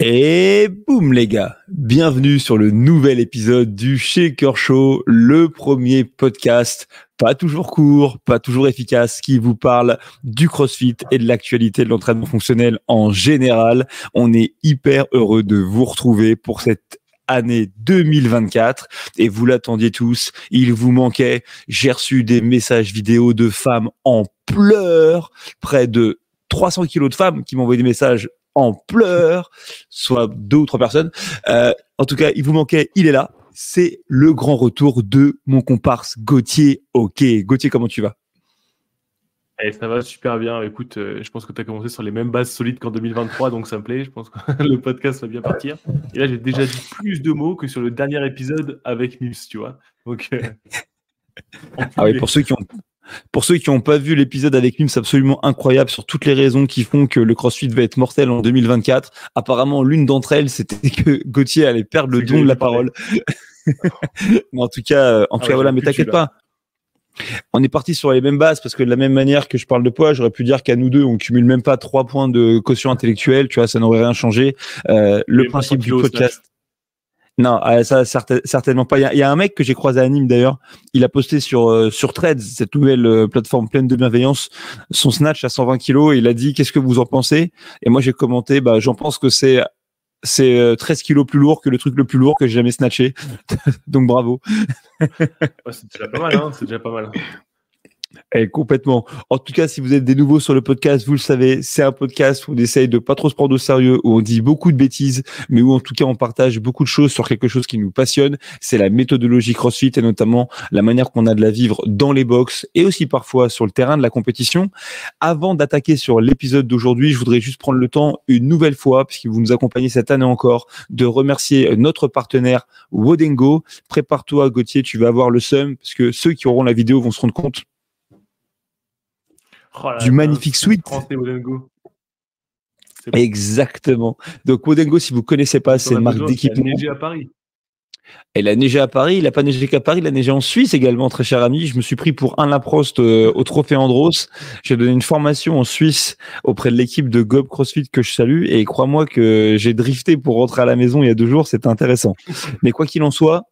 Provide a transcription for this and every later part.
Et boum les gars, bienvenue sur le nouvel épisode du Shaker Show, le premier podcast, pas toujours court, pas toujours efficace, qui vous parle du CrossFit et de l'actualité de l'entraînement fonctionnel en général. On est hyper heureux de vous retrouver pour cette année 2024 et vous l'attendiez tous, il vous manquait. J'ai reçu des messages vidéo de femmes en pleurs, près de 300 kilos de femmes qui m'ont envoyé des messages en pleurs, soit 2 ou 3 personnes. En tout cas, il vous manquait, il est là. C'est le grand retour de mon comparse Gauthier. Ok, Gauthier, comment tu vas? Ça va super bien. Écoute, je pense que tu as commencé sur les mêmes bases solides qu'en 2023, donc ça me plaît. Je pense que le podcast va bien partir. Et là, j'ai déjà dit plus de mots que sur le dernier épisode avec Mims, tu vois. Donc, ah oui, pour ceux qui n'ont pas vu l'épisode avec lui, c'est absolument incroyable sur toutes les raisons qui font que le CrossFit va être mortel en 2024. Apparemment, l'une d'entre elles, c'était que Gauthier allait perdre le don de la parole. Mais en tout cas, voilà, mais t'inquiète pas. On est parti sur les mêmes bases parce que de la même manière que je parle de poids, j'aurais pu dire qu'à nous deux, on cumule même pas 3 points de quotient intellectuel, tu vois, ça n'aurait rien changé. Le principe du podcast. Non, ça certainement pas. Il y a un mec que j'ai croisé à Nîmes d'ailleurs. Il a posté sur Threads, cette nouvelle plateforme pleine de bienveillance, son snatch à 120 kilos. Et il a dit qu'est-ce que vous en pensez? Et moi j'ai commenté, j'en pense que c'est 13 kilos plus lourd que le truc le plus lourd que j'ai jamais snatché. Donc bravo. Ouais, c'est déjà pas mal, hein. C'est déjà pas mal. Et complètement. En tout cas, si vous êtes des nouveaux sur le podcast, vous le savez, c'est un podcast où on essaye de pas trop se prendre au sérieux, où on dit beaucoup de bêtises, mais où en tout cas on partage beaucoup de choses sur quelque chose qui nous passionne. C'est la méthodologie CrossFit et notamment la manière qu'on a de la vivre dans les box et aussi parfois sur le terrain de la compétition. Avant d'attaquer sur l'épisode d'aujourd'hui, je voudrais juste prendre le temps une nouvelle fois, puisque vous nous accompagnez cette année encore, de remercier notre partenaire Wodengo. Prépare-toi Gauthier, tu vas avoir le seum, parce que ceux qui auront la vidéo vont se rendre compte du magnifique suite. Exactement. Donc Wodengo, si vous connaissez pas, c'est une marque d'équipement. Il a neigé à Paris. Il a neigé à Paris, il n'a pas neigé qu'à Paris, il a neigé en Suisse également, très cher ami. Je me suis pris pour un Laproste au Trophée Andros. J'ai donné une formation en Suisse auprès de l'équipe de Gob CrossFit que je salue et crois-moi que j'ai drifté pour rentrer à la maison il y a 2 jours, c'était intéressant. Mais quoi qu'il en soit,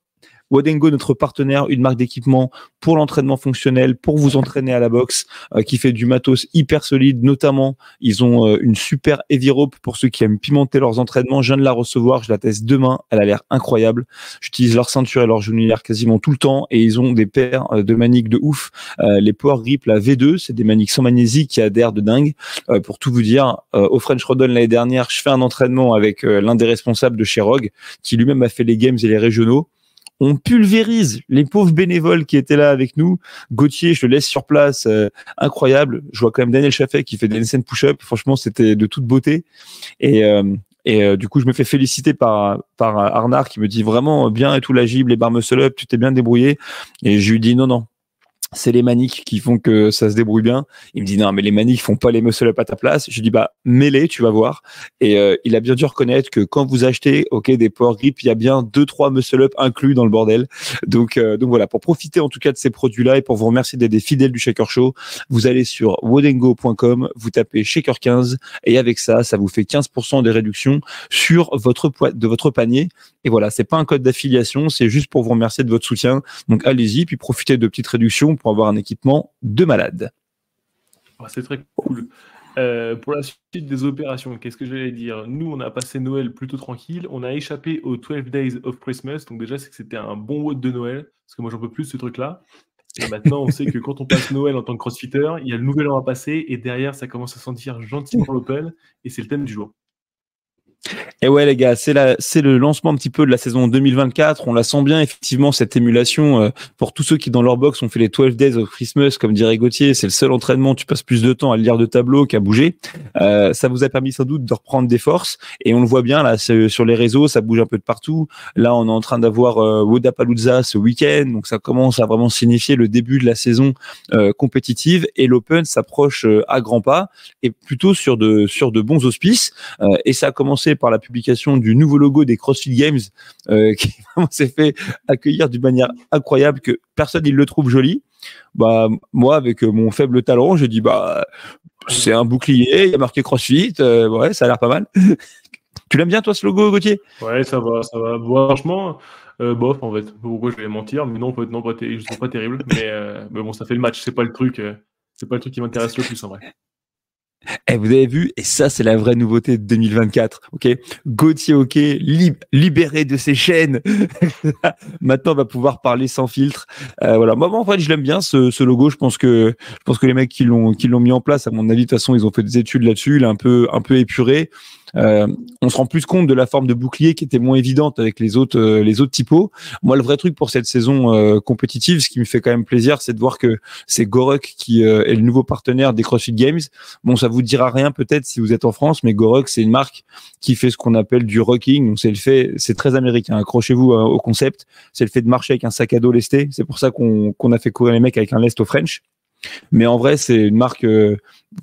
Wodengo, notre partenaire, une marque d'équipement pour l'entraînement fonctionnel, pour vous entraîner à la boxe, qui fait du matos hyper solide. Notamment, ils ont une super heavy rope pour ceux qui aiment pimenter leurs entraînements. Je viens de la recevoir, je la teste demain. Elle a l'air incroyable. J'utilise leur ceinture et leur genouillère quasiment tout le temps et ils ont des paires de maniques de ouf. Les Power Grip, la V2, c'est des maniques sans magnésie qui adhèrent de dingue. Pour tout vous dire, au French Rodon l'année dernière, je fais un entraînement avec l'un des responsables de chez Rogue, qui lui-même a fait les games et les régionaux. On pulvérise les pauvres bénévoles qui étaient là avec nous. Gauthier, je le laisse sur place, incroyable. Je vois quand même Daniel Chaffet qui fait des handstand push-up. Franchement, c'était de toute beauté. Et du coup, je me fais féliciter par Arnard qui me dit vraiment bien et tout la gym, les barres muscle-up, tu t'es bien débrouillé. Et je lui dis non. C'est les maniques qui font que ça se débrouille bien. Il me dit non, mais les maniques font pas les muscle-up à ta place. Je dis mets-les, tu vas voir. Et il a bien dû reconnaître que quand vous achetez des Power Grip, il y a bien 2-3 muscle-up inclus dans le bordel. Donc voilà, pour profiter en tout cas de ces produits-là et pour vous remercier d'être des fidèles du Shaker Show, vous allez sur wodengo.com, vous tapez Shaker 15 et avec ça vous fait 15% de réduction sur votre panier. Et voilà, c'est pas un code d'affiliation, c'est juste pour vous remercier de votre soutien. Donc allez-y, puis profitez de petites réductions pour avoir un équipement de malade. C'est très cool. Pour la suite des opérations, qu'est-ce que j'allais dire? Nous, on a passé Noël plutôt tranquille. On a échappé aux 12 Days of Christmas. Donc déjà, c'est que c'était un bon WOD de Noël. Parce que moi, j'en peux plus de ce truc-là. Et maintenant, on sait que quand on passe Noël en tant que crossfitter, il y a le nouvel an à passer. Et derrière, ça commence à sentir gentiment l'open. Et c'est le thème du jour. Et ouais les gars, c'est le lancement un petit peu de la saison 2024. On la sent bien effectivement cette émulation pour tous ceux qui dans leur box ont fait les 12 Days of Christmas, comme dirait Gauthier. C'est le seul entraînement. Tu passes plus de temps à lire de tableaux qu'à bouger. Ça vous a permis sans doute de reprendre des forces et on le voit bien là sur les réseaux, ça bouge un peu de partout. Là, on est en train d'avoir Wodapalooza ce week-end, donc ça commence à vraiment signifier le début de la saison compétitive et l'Open s'approche à grands pas et plutôt sur de bons auspices. Et ça a commencé par la publication du nouveau logo des CrossFit Games qui s'est fait accueillir d'une manière incroyable que personne il le trouve joli. Moi avec mon faible talent, je dis c'est un bouclier, il y a marqué CrossFit, ouais, ça a l'air pas mal. Tu l'aimes bien, toi, ce logo, Gauthier? Ouais, ça va, ça va. Bon, franchement, bof, en fait. Pourquoi je vais mentir? Mais non, en fait, non, je trouve pas terrible. Mais bon, ça fait le match. C'est pas le truc qui m'intéresse le plus, en vrai. Eh, vous avez vu, et ça, c'est la vraie nouveauté de 2024. Ok, Gauthier, ok, libéré de ses chaînes. Maintenant, on va pouvoir parler sans filtre. Voilà. Moi, en fait, je l'aime bien ce logo. Je pense que les mecs qui l'ont mis en place, à mon avis, de toute façon, ils ont fait des études là-dessus. Il est un peu épuré. On se rend plus compte de la forme de bouclier qui était moins évidente avec les autres typos. Moi, le vrai truc pour cette saison compétitive, ce qui me fait quand même plaisir, c'est de voir que c'est Goruk qui est le nouveau partenaire des CrossFit Games. Bon, ça vous dira rien peut-être si vous êtes en France, mais Goruk, c'est une marque qui fait ce qu'on appelle du rocking. Donc c'est très américain. Accrochez-vous au concept. C'est le fait de marcher avec un sac à dos lesté. C'est pour ça qu'on a fait courir les mecs avec un lest au French. Mais en vrai, c'est une marque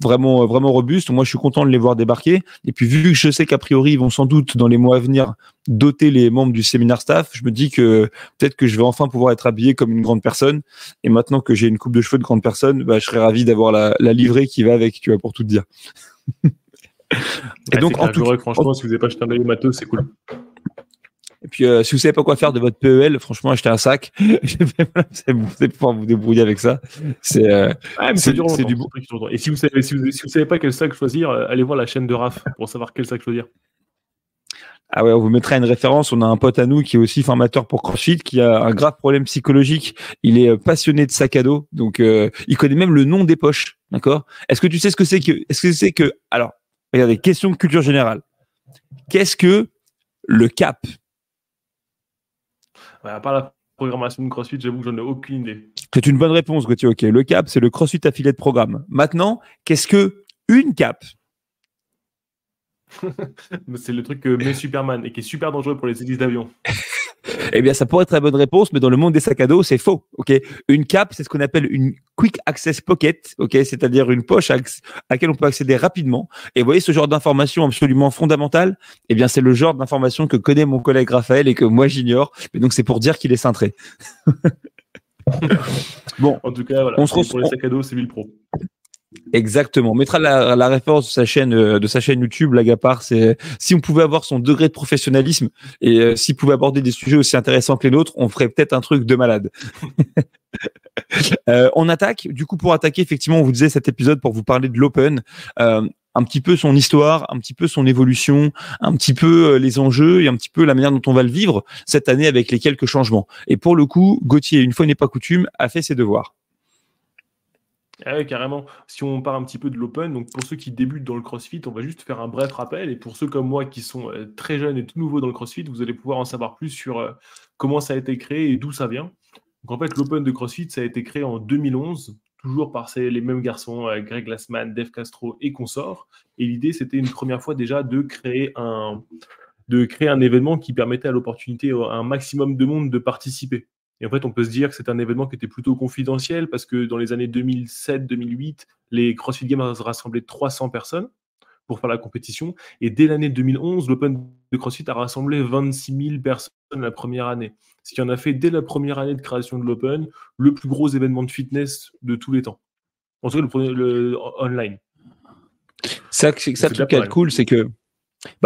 vraiment robuste. Moi, je suis content de les voir débarquer. Et puis, vu que je sais qu'a priori, ils vont sans doute, dans les mois à venir, doter les membres du séminaire staff, je me dis que peut-être que je vais enfin pouvoir être habillé comme une grande personne. Et maintenant que j'ai une coupe de cheveux de grande personne, bah, je serais ravi d'avoir la livrée qui va avec, tu vois, pour tout te dire. Et donc, franchement, si vous n'avez pas acheté un maillot matos, c'est cool. Et puis, si vous savez pas quoi faire de votre PEL, franchement, achetez un sac. C'est pour pouvoir vous débrouiller avec ça. C'est du bon. Et si vous savez pas quel sac choisir, allez voir la chaîne de Raph pour savoir quel sac choisir. Ah ouais, on vous mettra une référence. On a un pote à nous qui est aussi formateur pour CrossFit, qui a un grave problème psychologique. Il est passionné de sac à dos, donc il connaît même le nom des poches. D'accord? Est-ce que tu sais ce que c'est que alors, regardez, question de culture générale. Qu'est-ce que le CAP? À part la programmation de CrossFit, j'avoue que j'en ai aucune idée. C'est une bonne réponse, Gauthier. Ok, le CAP, c'est le CrossFit Affiliate Programme. Maintenant, qu'est-ce que une CAP? C'est le truc que met Superman et qui est super dangereux pour les hélices d'avion. Eh bien, ça pourrait être la bonne réponse, mais dans le monde des sacs à dos, c'est faux. Ok, une CAP, c'est ce qu'on appelle une Quick Access Pocket. Ok, c'est-à-dire une poche à laquelle on peut accéder rapidement. Et vous voyez ce genre d'information absolument fondamentale. Eh bien, c'est le genre d'information que connaît mon collègue Raphaël et que moi j'ignore. Mais donc, c'est pour dire qu'il est cintré. Bon, en tout cas, voilà. Pour les sacs à dos, c'est Villepro. Exactement. On mettra la référence de sa chaîne YouTube, blague à part. C'est si on pouvait avoir son degré de professionnalisme et s'il pouvait aborder des sujets aussi intéressants que les nôtres, on ferait peut-être un truc de malade. On attaque. Du coup, pour attaquer, effectivement, on vous disait cet épisode pour vous parler de l'Open, un petit peu son histoire, un petit peu son évolution, un petit peu les enjeux et un petit peu la manière dont on va le vivre cette année avec les quelques changements. Et pour le coup, Gauthier, une fois n'est pas coutume, a fait ses devoirs. Ah ouais, carrément. Si on part un petit peu de l'Open, donc pour ceux qui débutent dans le CrossFit, on va juste faire un bref rappel. Et pour ceux comme moi qui sont très jeunes et tout nouveaux dans le CrossFit, vous allez pouvoir en savoir plus sur comment ça a été créé et d'où ça vient. Donc en fait, l'Open de CrossFit, ça a été créé en 2011, toujours par les mêmes garçons, Greg Glassman, Dave Castro et consorts. Et l'idée, c'était une première fois déjà de créer un événement qui permettait à l'opportunité à un maximum de monde de participer. Et en fait, on peut se dire que c'est un événement qui était plutôt confidentiel parce que dans les années 2007-2008, les CrossFit Games rassemblaient 300 personnes pour faire la compétition. Et dès l'année 2011, l'Open de CrossFit a rassemblé 26 000 personnes la première année. Ce qui en a fait, dès la première année de création de l'Open, le plus gros événement de fitness de tous les temps. En tout cas, le online. Ça, le truc qui est cool, c'est que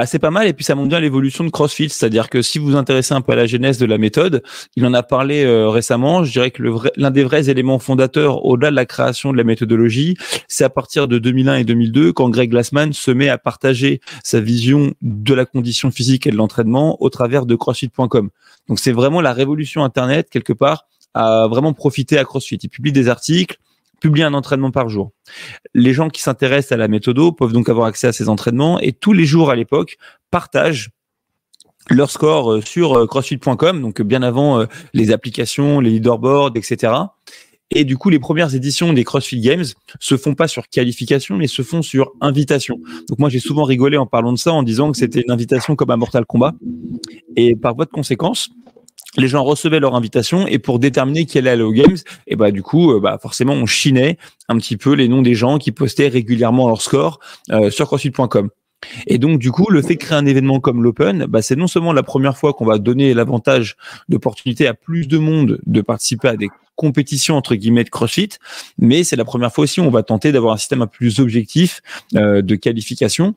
c'est pas mal et puis ça montre bien l'évolution de CrossFit, c'est-à-dire que si vous vous intéressez un peu à la genèse de la méthode, il en a parlé récemment, je dirais que l'un des vrais éléments fondateurs au-delà de la création de la méthodologie, c'est à partir de 2001 et 2002 quand Greg Glassman se met à partager sa vision de la condition physique et de l'entraînement au travers de CrossFit.com. Donc c'est vraiment la révolution Internet quelque part a vraiment profité à CrossFit. Il publie des articles, publie un entraînement par jour. Les gens qui s'intéressent à la méthodo peuvent donc avoir accès à ces entraînements et tous les jours à l'époque partagent leur score sur CrossFit.com, donc bien avant les applications, les leaderboards, etc. Et du coup, les premières éditions des CrossFit Games se font pas sur qualification, mais se font sur invitation. Donc moi, j'ai souvent rigolé en parlant de ça, en disant que c'était une invitation comme à Mortal Kombat. Et par voie de conséquence, les gens recevaient leur invitation et pour déterminer qui allait aller aux Games, et du coup, forcément, on chinait un petit peu les noms des gens qui postaient régulièrement leur score sur CrossFit.com. Et donc, du coup, le fait de créer un événement comme l'Open, c'est non seulement la première fois qu'on va donner l'avantage d'opportunité à plus de monde de participer à des compétitions entre guillemets de CrossFit, mais c'est la première fois aussi où on va tenter d'avoir un système un peu plus objectif de qualification.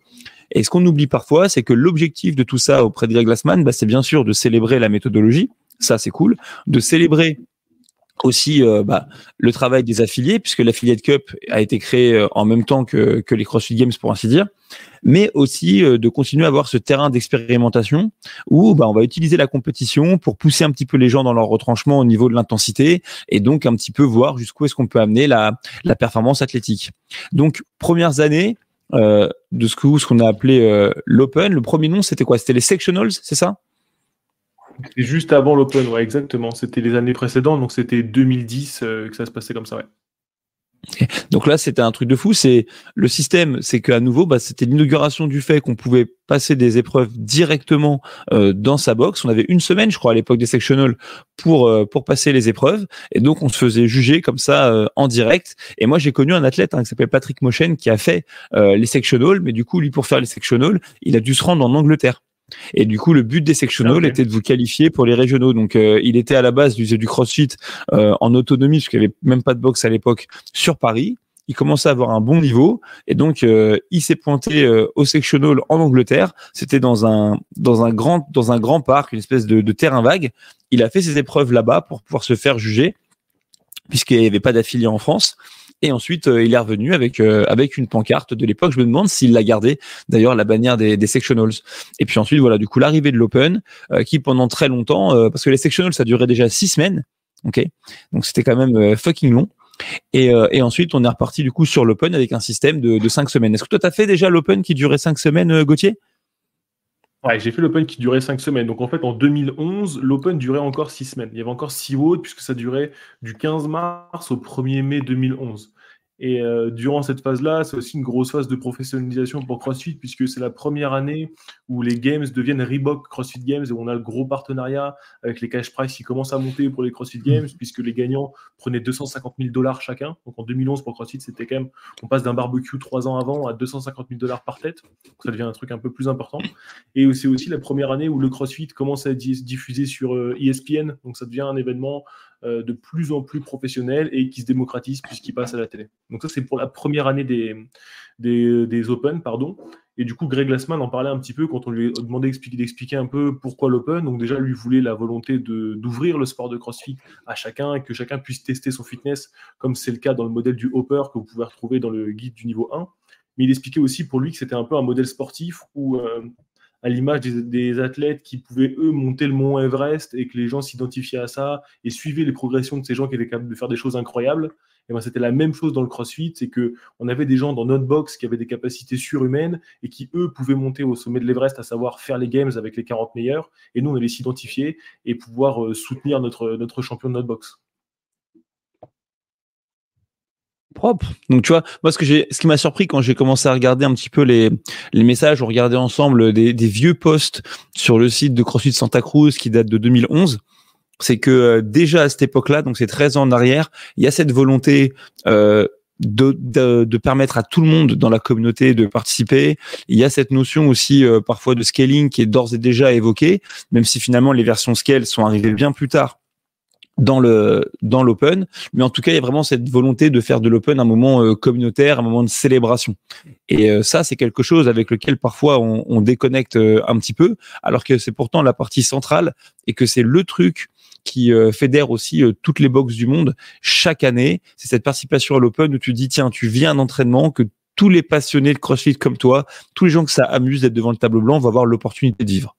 Et ce qu'on oublie parfois, c'est que l'objectif de tout ça auprès de Greg Glassman, c'est bien sûr de célébrer la méthodologie, ça c'est cool, de célébrer aussi le travail des affiliés, puisque l'Affiliate Cup a été créé en même temps que les CrossFit Games, pour ainsi dire, mais aussi de continuer à avoir ce terrain d'expérimentation où on va utiliser la compétition pour pousser un petit peu les gens dans leur retranchement au niveau de l'intensité et donc un petit peu voir jusqu'où est-ce qu'on peut amener la performance athlétique. Donc, premières années de ce qu'on a appelé l'Open, le premier nom, c'était quoi? C'était les Sectionals, c'est ça? C'était juste avant l'Open, ouais, exactement. C'était les années précédentes, donc c'était 2010 que ça se passait comme ça, ouais. Donc là, c'était un truc de fou. C'est le système, c'est qu'à nouveau, c'était l'inauguration du fait qu'on pouvait passer des épreuves directement dans sa box. On avait une semaine, je crois, à l'époque des sectionals pour passer les épreuves, et donc on se faisait juger comme ça en direct. Et moi, j'ai connu un athlète qui s'appelle Patrick Mochen qui a fait les sectionals, mais du coup, lui, pour faire les sectionals, il a dû se rendre en Angleterre. Et du coup, le but des sectionals était de vous qualifier pour les régionaux. Donc, il était à la base du CrossFit en autonomie, parce qu'il n'y avait même pas de boxe à l'époque, sur Paris. Il commençait à avoir un bon niveau. Et donc, il s'est pointé au sectional en Angleterre. C'était dans un grand parc, une espèce de terrain vague. Il a fait ses épreuves là-bas pour pouvoir se faire juger, puisqu'il n'y avait pas d'affilié en France. Et ensuite, il est revenu avec une pancarte de l'époque. Je me demande s'il l'a gardé, d'ailleurs, la bannière des sectionals. Et puis ensuite, voilà, du coup, l'arrivée de l'Open, qui pendant très longtemps, parce que les sectionals, ça durait déjà 6 semaines, ok, donc c'était quand même fucking long. Et ensuite, on est reparti du coup sur l'Open avec un système de 5 semaines. Est-ce que toi, tu as fait déjà l'Open qui durait 5 semaines, Gauthier? Ouais, j'ai fait l'Open qui durait 5 semaines. Donc en fait, en 2011, l'Open durait encore 6 semaines. Il y avait encore 6 WOD puisque ça durait du 15 mars au 1er mai 2011. Et durant cette phase-là, c'est aussi une grosse phase de professionnalisation pour CrossFit puisque c'est la première année où les Games deviennent Reebok CrossFit Games et on a le gros partenariat avec les cash price qui commencent à monter pour les CrossFit Games puisque les gagnants prenaient 250 000 $ chacun. Donc en 2011 pour CrossFit, c'était quand même, on passe d'un barbecue 3 ans avant à 250 000 $ par tête. Donc ça devient un truc un peu plus important. Et c'est aussi la première année où le CrossFit commence à être diffusé sur ESPN. Donc ça devient un événement de plus en plus professionnel et qui se démocratise puisqu'il passe à la télé. Donc ça, c'est pour la première année des Open, pardon. Et du coup, Greg Glassman en parlait un petit peu quand on lui a demandé d'expliquer un peu pourquoi l'Open. Donc déjà, lui voulait la volonté d'ouvrir le sport de CrossFit à chacun et que chacun puisse tester son fitness, comme c'est le cas dans le modèle du Hopper que vous pouvez retrouver dans le guide du niveau 1. Mais il expliquait aussi pour lui que c'était un peu un modèle sportif où à l'image des athlètes qui pouvaient, eux, monter le mont Everest et que les gens s'identifiaient à ça et suivaient les progressions de ces gens qui étaient capables de faire des choses incroyables. Et ben, c'était la même chose dans le CrossFit, c'est qu'on avait des gens dans notre box qui avaient des capacités surhumaines et qui, eux, pouvaient monter au sommet de l'Everest, à savoir faire les games avec les 40 meilleurs. Et nous, on allait s'identifier et pouvoir soutenir notre champion de notre box. Propre. Donc tu vois, moi ce qui m'a surpris quand j'ai commencé à regarder un petit peu les messages, on regardait ensemble des vieux posts sur le site de CrossFit Santa Cruz qui date de 2011, c'est que déjà à cette époque-là, donc c'est 13 ans en arrière, il y a cette volonté de permettre à tout le monde dans la communauté de participer. Il y a cette notion aussi parfois de scaling qui est d'ores et déjà évoquée, même si finalement les versions scale sont arrivées bien plus tard dans l'Open, mais en tout cas il y a vraiment cette volonté de faire de l'Open un moment communautaire, un moment de célébration. Et ça c'est quelque chose avec lequel parfois on déconnecte un petit peu, alors que c'est pourtant la partie centrale et que c'est le truc qui fédère aussi toutes les boxes du monde chaque année. C'est cette participation à l'Open où tu dis tiens, tu viens à un entraînement que tous les passionnés de CrossFit comme toi, tous les gens que ça amuse d'être devant le tableau blanc vont avoir l'opportunité de vivre.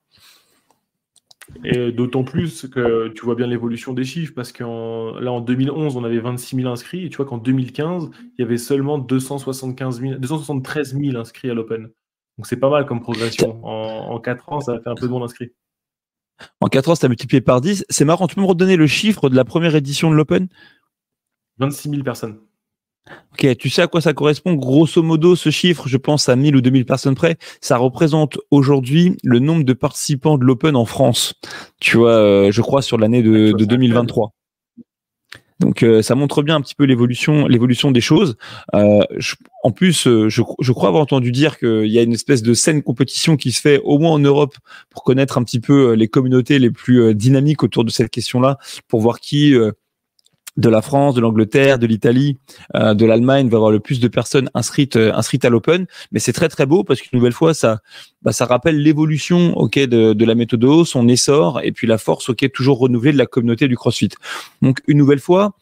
Et d'autant plus que tu vois bien l'évolution des chiffres, parce en 2011, on avait 26 000 inscrits, et tu vois qu'en 2015, il y avait seulement 273 000 inscrits à l'Open. Donc c'est pas mal comme progression. En 4 ans, ça a fait un peu de monde inscrit. En 4 ans, ça a multiplié par 10. C'est marrant, tu peux me redonner le chiffre de la première édition de l'Open? 26 000 personnes. Ok, tu sais à quoi ça correspond? Grosso modo, ce chiffre, je pense à 1000 ou 2000 personnes près, ça représente aujourd'hui le nombre de participants de l'Open en France. Tu vois, je crois sur l'année de 2023. Donc ça montre bien un petit peu l'évolution des choses. En plus, je crois avoir entendu dire qu'il y a une espèce de saine compétition qui se fait au moins en Europe pour connaître un petit peu les communautés les plus dynamiques autour de cette question-là, pour voir qui de la France, de l'Angleterre, de l'Italie, de l'Allemagne va avoir le plus de personnes inscrites à l'Open. Mais c'est très très beau parce qu'une nouvelle fois ça rappelle l'évolution de la méthode, son essor et puis la force toujours renouvelée de la communauté du CrossFit. Donc une nouvelle fois,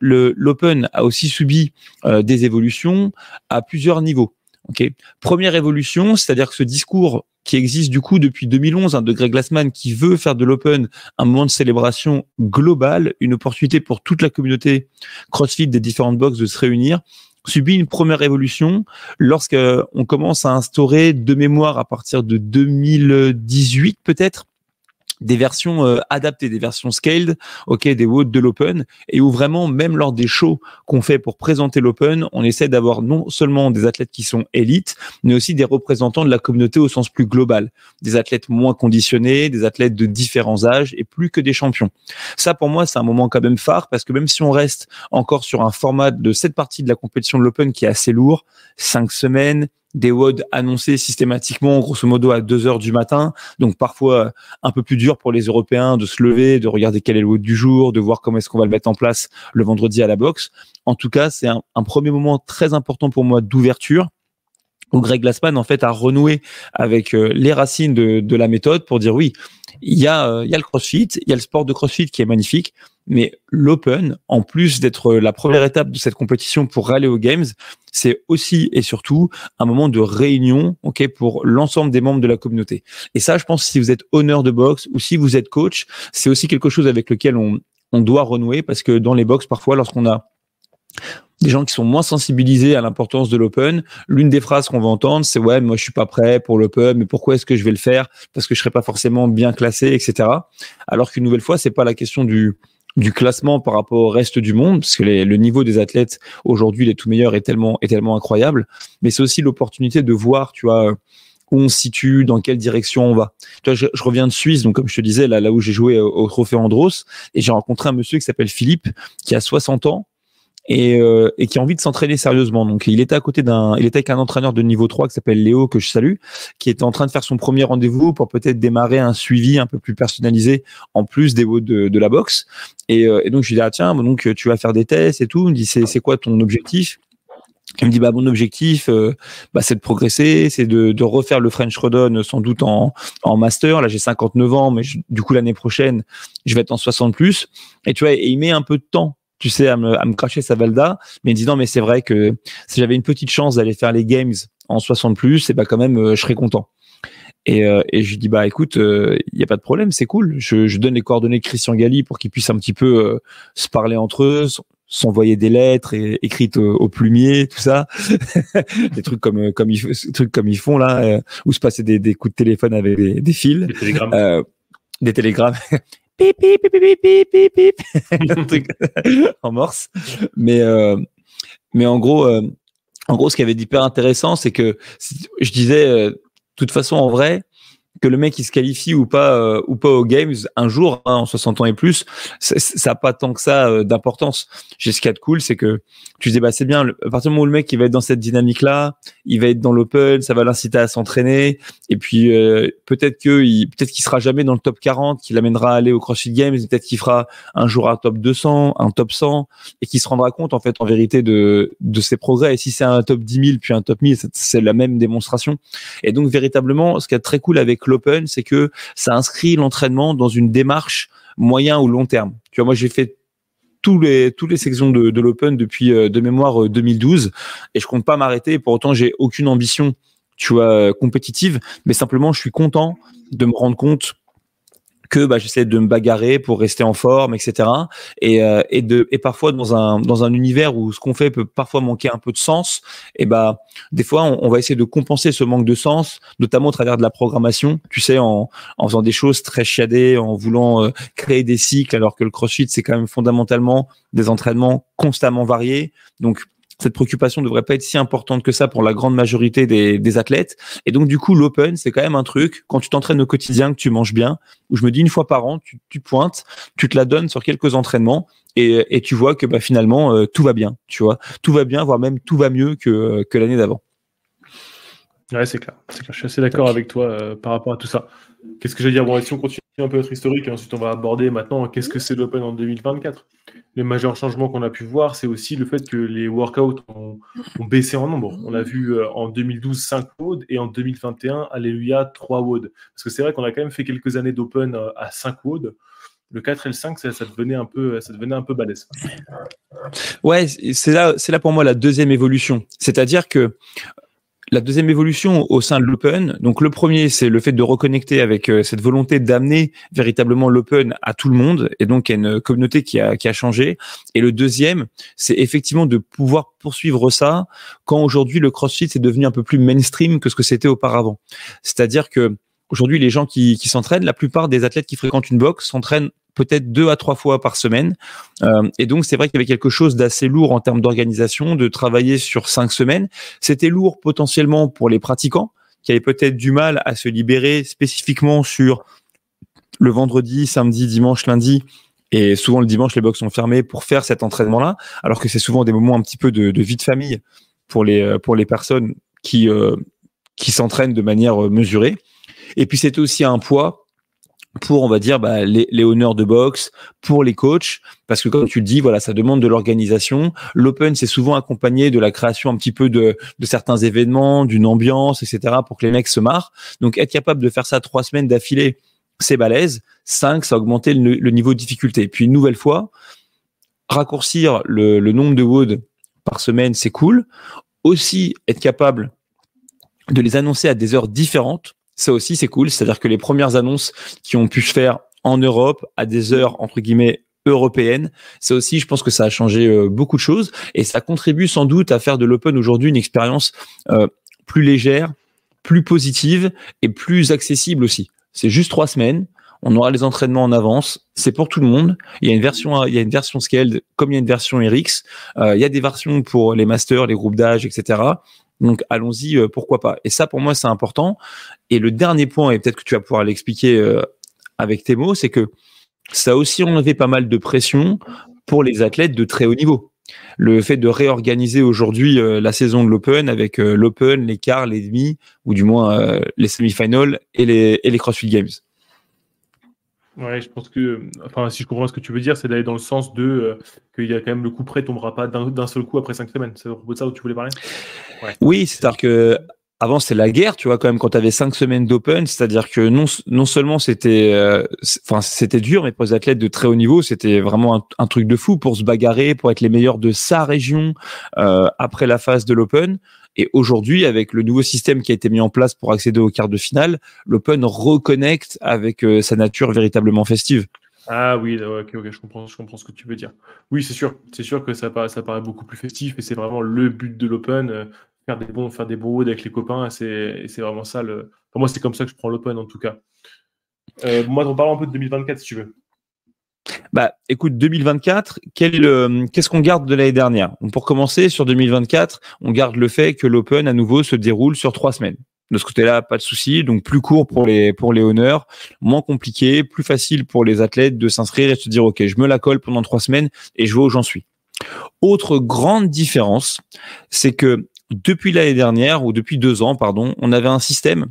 l'Open a aussi subi des évolutions à plusieurs niveaux. Première évolution, c'est-à-dire que ce discours qui existe du coup depuis 2011 de Greg Glassman qui veut faire de l'Open un moment de célébration globale, une opportunité pour toute la communauté CrossFit des différentes boxes de se réunir, subit une première évolution lorsqu'on commence à instaurer de mémoire à partir de 2018 peut-être des versions adaptées, des versions scaled, des WOD de l'Open, et où vraiment, même lors des shows qu'on fait pour présenter l'Open, on essaie d'avoir non seulement des athlètes qui sont élites, mais aussi des représentants de la communauté au sens plus global, des athlètes moins conditionnés, des athlètes de différents âges, et plus que des champions. Ça, pour moi, c'est un moment quand même phare, parce que même si on reste encore sur un format de cette partie de la compétition de l'Open qui est assez lourd, 5 semaines, des WOD annoncés systématiquement, grosso modo à 2h du matin. Donc, parfois, un peu plus dur pour les Européens de se lever, de regarder quel est le WOD du jour, de voir comment est-ce qu'on va le mettre en place le vendredi à la boxe. En tout cas, c'est un premier moment très important pour moi d'ouverture où Greg Glassman, en fait, a renoué avec les racines de la méthode pour dire oui, il y a le CrossFit, il y a le sport de CrossFit qui est magnifique, mais l'Open, en plus d'être la première étape de cette compétition pour aller aux Games, c'est aussi et surtout un moment de réunion, pour l'ensemble des membres de la communauté. Et ça, je pense, si vous êtes honneur de boxe ou si vous êtes coach, c'est aussi quelque chose avec lequel on doit renouer parce que dans les box, parfois, lorsqu'on a des gens qui sont moins sensibilisés à l'importance de l'Open, l'une des phrases qu'on va entendre, c'est ouais, moi je suis pas prêt pour l'Open, mais pourquoi est-ce que je vais le faire? Parce que je serai pas forcément bien classé, etc. Alors qu'une nouvelle fois, c'est pas la question du classement par rapport au reste du monde, parce que le niveau des athlètes aujourd'hui, les tout meilleurs est tellement incroyable, mais c'est aussi l'opportunité de voir, tu vois, où on se situe, dans quelle direction on va. Tu vois, je reviens de Suisse, donc comme je te disais, là où j'ai joué au Trophée Andros, et j'ai rencontré un monsieur qui s'appelle Philippe, qui a 60 ans, et qui a envie de s'entraîner sérieusement. Donc il était avec un entraîneur de niveau 3 qui s'appelle Léo, que je salue, qui était en train de faire son premier rendez-vous pour peut-être démarrer un suivi un peu plus personnalisé en plus des WOD de la boxe. Et donc je lui dis tiens, donc tu vas faire des tests et tout. Il me dit c'est quoi ton objectif? Il me dit mon objectif c'est de progresser, c'est de refaire le French Rodon sans doute en master. Là j'ai 59 ans, mais du coup l'année prochaine je vais être en 60 plus. Et tu vois, et il met un peu de temps, tu sais, à me cracher sa valda, mais il me dit non, mais c'est vrai que si j'avais une petite chance d'aller faire les games en 60 plus, quand même je serais content. Et je lui dis écoute, il y a pas de problème, c'est cool. Je donne les coordonnées de Christian Galli pour qu'ils puissent un petit peu se parler entre eux, s'envoyer des lettres écrites au plumier, tout ça, des trucs comme ils font là, ou se passer des coups de téléphone avec des fils, des télégrammes. Pip, pip, pip, pip, pip, pip, pip. Un truc en morse. Mais en gros, ce qui avait d'hyper intéressant, c'est que je disais, de toute façon, en vrai, que le mec il se qualifie ou pas aux games un jour en 60 ans et plus, ça a pas tant que ça d'importance. Ce qu'il y a de cool, c'est que tu disais c'est bien, à partir du moment où le mec il va être dans cette dynamique là, il va être dans l'Open, ça va l'inciter à s'entraîner, et puis peut-être qu'il sera jamais dans le top 40, qu'il l'amènera à aller au CrossFit Games, peut-être qu'il fera un jour un top 200, un top 100, et qu'il se rendra compte en fait en vérité de ses progrès. Et si c'est un top 10 000 puis un top 1000, c'est la même démonstration. Et donc véritablement, ce qui est très cool avec l'Open, c'est que ça inscrit l'entraînement dans une démarche moyen ou long terme. Tu vois, moi j'ai fait toutes les sections de l'Open depuis de mémoire 2012, et je compte pas m'arrêter. Pour autant, j'ai aucune ambition, tu vois, compétitive, mais simplement je suis content de me rendre compte que j'essaie de me bagarrer pour rester en forme, etc. Et parfois dans un univers où ce qu'on fait peut parfois manquer un peu de sens, et des fois on va essayer de compenser ce manque de sens, notamment au travers de la programmation, tu sais, en faisant des choses très chiadées, en voulant créer des cycles, alors que le CrossFit c'est quand même fondamentalement des entraînements constamment variés. Donc cette préoccupation ne devrait pas être si importante que ça pour la grande majorité des athlètes. Et donc, du coup, l'Open, c'est quand même un truc, quand tu t'entraînes au quotidien, que tu manges bien, où je me dis une fois par an, tu pointes, tu te la donnes sur quelques entraînements, et tu vois que finalement, tout va bien, tu vois. Tout va bien, voire même tout va mieux que l'année d'avant. Ouais, c'est clair. Je suis assez d'accord avec toi par rapport à tout ça. Qu'est-ce que j'allais dire? Bon, si on continue un peu notre historique, et ensuite on va aborder maintenant qu'est-ce que c'est l'Open en 2024. Les majeurs changements qu'on a pu voir, c'est aussi le fait que les workouts ont baissé en nombre. On a vu en 2012 5 WOD et en 2021, alléluia, 3 WOD. Parce que c'est vrai qu'on a quand même fait quelques années d'Open à 5 WOD. Le 4 et le 5, ça devenait un peu balèze. Ouais, c'est là pour moi la deuxième évolution. C'est-à-dire que la deuxième évolution au sein de l'Open, donc le premier, c'est le fait de reconnecter avec cette volonté d'amener véritablement l'Open à tout le monde, et donc il y a une communauté qui a changé. Et le deuxième, c'est effectivement de pouvoir poursuivre ça quand aujourd'hui le CrossFit est devenu un peu plus mainstream que ce que c'était auparavant. C'est-à-dire que aujourd'hui, les gens qui s'entraînent, la plupart des athlètes qui fréquentent une box s'entraînent peut-être 2 à 3 fois par semaine. Et donc, c'est vrai qu'il y avait quelque chose d'assez lourd en termes d'organisation, de travailler sur 5 semaines. C'était lourd potentiellement pour les pratiquants qui avaient peut-être du mal à se libérer spécifiquement sur le vendredi, samedi, dimanche, lundi. Et souvent, le dimanche, les box sont fermées pour faire cet entraînement-là, alors que c'est souvent des moments un petit peu de vie de famille pour les personnes qui s'entraînent de manière mesurée. Et puis, c'était aussi un poids pour, on va dire, les honneurs de boxe, pour les coachs, parce que comme tu le dis, voilà, ça demande de l'organisation. L'Open, c'est souvent accompagné de la création un petit peu de certains événements, d'une ambiance, etc., pour que les mecs se marrent. Donc, être capable de faire ça 3 semaines d'affilée, c'est balèze. 5, ça a augmenté le niveau de difficulté. Puis, une nouvelle fois, raccourcir le nombre de WOD par semaine, c'est cool. Aussi, être capable de les annoncer à des heures différentes, ça aussi, c'est cool. C'est-à-dire que les premières annonces qui ont pu se faire en Europe à des heures, entre guillemets, européennes, ça aussi, je pense que ça a changé beaucoup de choses et ça contribue sans doute à faire de l'Open aujourd'hui une expérience plus légère, plus positive et plus accessible aussi. C'est juste 3 semaines. On aura les entraînements en avance. C'est pour tout le monde. Il y a une version scaled comme il y a une version RX. Il y a des versions pour les masters, les groupes d'âge, etc. Donc, allons-y, pourquoi pas. Et ça, pour moi, c'est important. Et le dernier point, et peut-être que tu vas pouvoir l'expliquer avec tes mots, c'est que ça a aussi enlevé pas mal de pression pour les athlètes de très haut niveau. Le fait de réorganiser aujourd'hui la saison de l'Open avec l'Open, les quarts, les demi, ou du moins les semi-finals et les CrossFit Games. Ouais, je pense que, enfin, si je comprends ce que tu veux dire, c'est d'aller dans le sens de qu'il y a quand même le coup près tombera pas d'un seul coup après 5 semaines. C'est à propos de ça où tu voulais parler? Ouais. Oui, c'est-à-dire que avant c'était la guerre, tu vois, quand même, quand tu avais 5 semaines d'Open, c'est-à-dire que non seulement c'était dur, mais pour les athlètes de très haut niveau, c'était vraiment un truc de fou pour se bagarrer, pour être les meilleurs de sa région après la phase de l'Open. Et aujourd'hui, avec le nouveau système qui a été mis en place pour accéder aux quarts de finale, l'Open reconnecte avec sa nature véritablement festive. Ah oui, ok, je comprends ce que tu veux dire. Oui, c'est sûr que ça paraît beaucoup plus festif et c'est vraiment le but de l'Open, faire des bons WOD avec les copains, c'est vraiment ça. Pour moi, c'est comme ça que je prends l'Open en tout cas. Moi, on parle un peu de 2024 si tu veux. Écoute, 2024, qu'est-ce qu'on garde de l'année dernière? Donc, pour commencer, sur 2024, on garde le fait que l'Open, à nouveau, se déroule sur 3 semaines. De ce côté-là, pas de souci. Donc, plus court pour les honneurs, moins compliqué, plus facile pour les athlètes de s'inscrire et de se dire, OK, je me la colle pendant 3 semaines et je vois où j'en suis. Autre grande différence, c'est que depuis l'année dernière, ou depuis 2 ans, pardon, on avait un système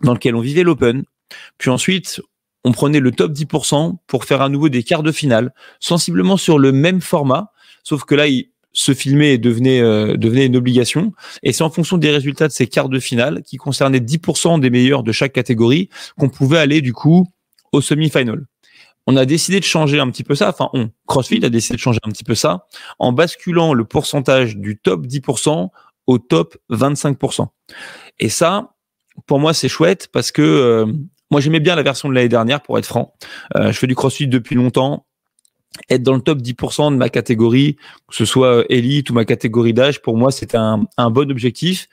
dans lequel on vivait l'Open, puis ensuite, on prenait le top 10% pour faire à nouveau des quarts de finale, sensiblement sur le même format, sauf que là, se filmer devenait une obligation. Et c'est en fonction des résultats de ces quarts de finale, qui concernaient 10% des meilleurs de chaque catégorie, qu'on pouvait aller du coup au semi-final. On a décidé de changer un petit peu ça, CrossFit a décidé de changer un petit peu ça, en basculant le pourcentage du top 10% au top 25%. Et ça, pour moi, c'est chouette parce que moi, j'aimais bien la version de l'année dernière, pour être franc. Je fais du CrossFit depuis longtemps. Être dans le top 10% de ma catégorie, que ce soit élite ou ma catégorie d'âge, pour moi, c'était un bon objectif.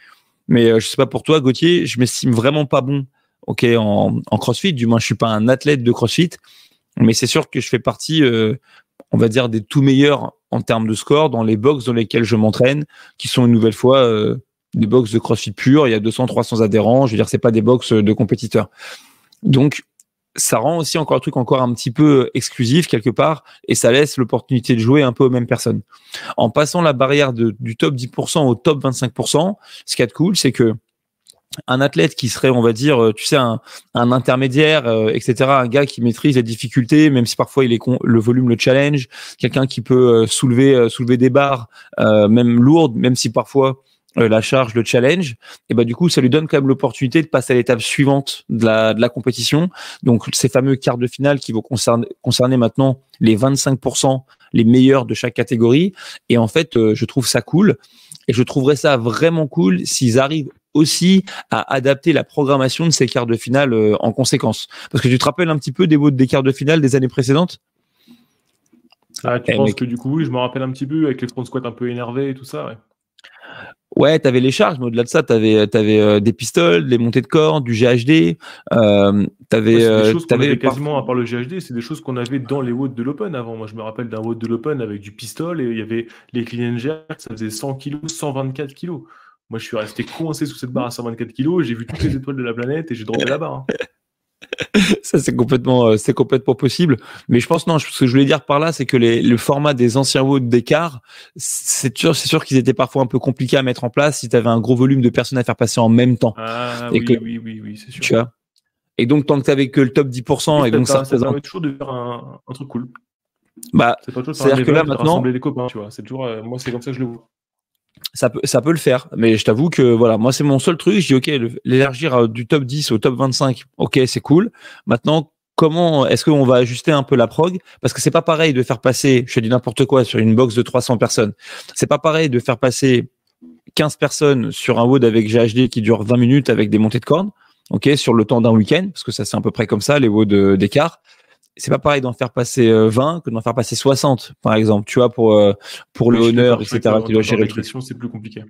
Mais je sais pas pour toi, Gauthier, je m'estime vraiment pas bon, en CrossFit. Du moins, je suis pas un athlète de CrossFit. Mais c'est sûr que je fais partie, on va dire, des tout meilleurs en termes de score dans les box dans lesquelles je m'entraîne, qui sont une nouvelle fois des box de CrossFit pur. Il y a 200-300 adhérents. Je veux dire, c'est pas des box de compétiteurs. Donc, ça rend aussi encore un truc encore un petit peu exclusif quelque part et ça laisse l'opportunité de jouer un peu aux mêmes personnes. En passant la barrière du top 10% au top 25%, ce qui est cool, c'est que un athlète qui serait, on va dire, tu sais, un intermédiaire, etc., un gars qui maîtrise les difficultés, même si parfois le volume le challenge, quelqu'un qui peut soulever des barres, même lourdes, même si parfois la charge le challenge, et bah du coup ça lui donne quand même l'opportunité de passer à l'étape suivante de la compétition. Donc ces fameux quarts de finale qui vont concerner maintenant les 25% les meilleurs de chaque catégorie. Et en fait, je trouve ça cool, et je trouverais ça vraiment cool s'ils arrivent aussi à adapter la programmation de ces quarts de finale en conséquence. Parce que tu te rappelles un petit peu des quarts de finale des années précédentes? Ah, tu penses que du coup, oui, je me rappelle un petit peu avec les front squats un peu énervés et tout ça, ouais. Ouais, t'avais les charges, mais au-delà de ça, t'avais des pistoles, des montées de cordes, du GHD. C'est des choses qu'on avait Parfois. quasiment, à part le GHD, c'est des choses qu'on avait dans les WOD de l'Open avant. Moi, je me rappelle d'un WOD de l'Open avec du pistol et il y avait les clean and jerk, ça faisait 100 kilos, 124 kilos. Moi, je suis resté coincé sous cette barre à 124 kilos, j'ai vu toutes les étoiles de la planète et j'ai droppé la barre. Ça, c'est complètement possible. Mais je pense, non, ce que je voulais dire par là, c'est que le format des anciens WOD d'écart, c'est sûr qu'ils étaient parfois un peu compliqués à mettre en place si tu avais un gros volume de personnes à faire passer en même temps. Ah Et oui, c'est sûr. Tu vois. Et donc, tant que tu n'avais que le top 10%, et donc ça permet toujours de faire un truc cool. Bah, c'est pas toujours c'est-à-dire que là, maintenant, rassembler les copains, tu vois. C'est toujours, moi, c'est comme ça que je le vois. Ça peut le faire, mais je t'avoue que voilà, moi c'est mon seul truc. Je dis ok, l'élargir du top 10 au top 25, ok, c'est cool. Maintenant, comment est-ce qu'on va ajuster un peu la prog? Parce que c'est pas pareil de faire passer, je te dis n'importe quoi, sur une box de 300 personnes. C'est pas pareil de faire passer 15 personnes sur un WOD avec GHD qui dure 20 minutes avec des montées de cordes, ok, sur le temps d'un week-end, parce que ça c'est à peu près comme ça les WOD d'écart. C'est pas pareil d'en faire passer 20 que d'en faire passer 60, par exemple, tu vois, pour le honneur, etc., qui doit gérer le truc. C'est plus compliqué.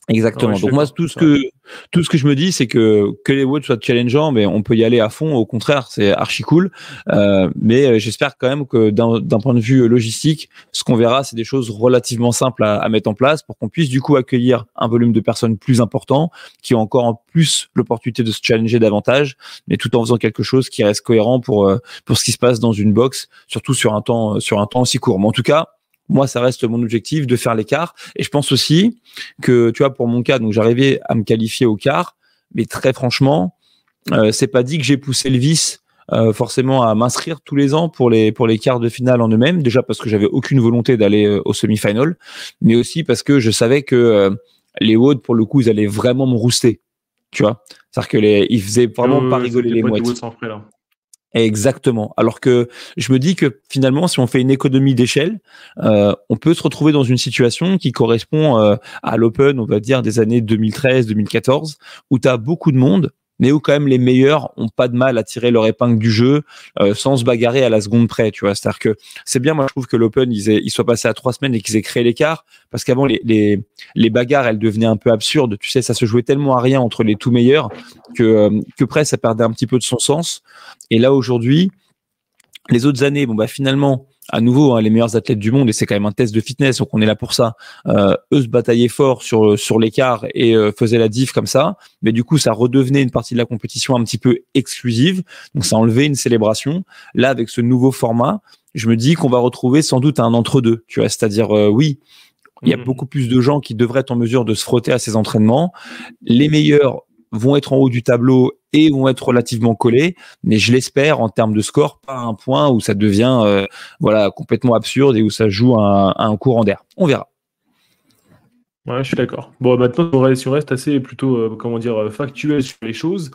Exactement. Donc moi, tout ce que je me dis, c'est que les WOD soient challengeants, mais on peut y aller à fond. Au contraire, c'est archi cool. Mais j'espère quand même que d'un point de vue logistique, ce qu'on verra, c'est des choses relativement simples à mettre en place pour qu'on puisse du coup accueillir un volume de personnes plus important, qui ont encore en plus l'opportunité de se challenger davantage, mais tout en faisant quelque chose qui reste cohérent pour ce qui se passe dans une box, surtout sur un temps aussi court. Mais en tout cas, moi, ça reste mon objectif de faire l'écart. Et je pense aussi que, tu vois, pour mon cas, donc j'arrivais à me qualifier au quart, mais très franchement, c'est pas dit que j'ai poussé le vice forcément à m'inscrire tous les ans pour les quarts de finale en eux-mêmes. Déjà parce que j'avais aucune volonté d'aller au semi-final, mais aussi parce que je savais que les WOD, pour le coup, ils allaient vraiment me rouster. Tu vois, c'est-à-dire que ils faisaient vraiment pas rigoler les mouettes. Exactement. Alors que je me dis que finalement, si on fait une économie d'échelle, on peut se retrouver dans une situation qui correspond à l'Open, on va dire, des années 2013-2014, où tu as beaucoup de monde, mais où quand même les meilleurs ont pas de mal à tirer leur épingle du jeu sans se bagarrer à la seconde près, tu vois. C'est-à-dire que c'est bien, moi je trouve que l'Open ils soient passés à 3 semaines et qu'ils aient créé l'écart, parce qu'avant les bagarres elles devenaient un peu absurdes, tu sais, ça se jouait tellement à rien entre les tout meilleurs que presque ça perdait un petit peu de son sens. Et là aujourd'hui, les autres années, bon bah finalement, à nouveau, les meilleurs athlètes du monde, et c'est quand même un test de fitness, donc on est là pour ça. Eux se bataillaient fort sur l'écart et faisaient la diff comme ça, mais du coup, ça redevenait une partie de la compétition un petit peu exclusive, donc ça enlevait une célébration. Là, avec ce nouveau format, je me dis qu'on va retrouver sans doute un entre-deux, tu vois, c'est-à-dire oui, il y a beaucoup plus de gens qui devraient être en mesure de se frotter à ces entraînements. Les meilleurs vont être en haut du tableau et vont être relativement collés, mais je l'espère en termes de score, pas à un point où ça devient complètement absurde et où ça joue un courant d'air. On verra. Ouais, je suis d'accord. Bon, maintenant, si on reste assez plutôt, factuel sur les choses,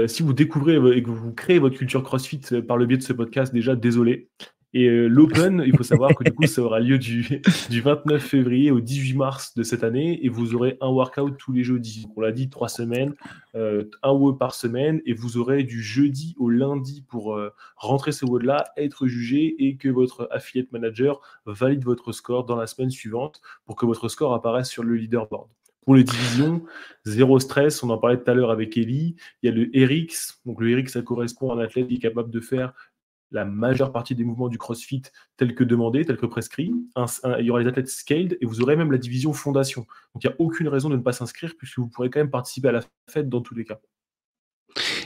si vous découvrez et que vous créez votre culture CrossFit par le biais de ce podcast, déjà, désolé. Et l'Open, il faut savoir que du coup, ça aura lieu du 29 février au 18 mars de cette année et vous aurez un workout tous les jeudis. On l'a dit, 3 semaines, un WOD par semaine et vous aurez du jeudi au lundi pour rentrer ce WOD-là, être jugé et que votre affiliate manager valide votre score dans la semaine suivante pour que votre score apparaisse sur le leaderboard. Pour les divisions, zéro stress, on en parlait tout à l'heure avec Ellie. Il y a le RX. Donc le RX, ça correspond à un athlète qui est capable de faire la majeure partie des mouvements du CrossFit tels que demandés, tels que prescrits. Il y aura les athlètes scaled et vous aurez même la division fondation. Donc il n'y a aucune raison de ne pas s'inscrire puisque vous pourrez quand même participer à la fête dans tous les cas.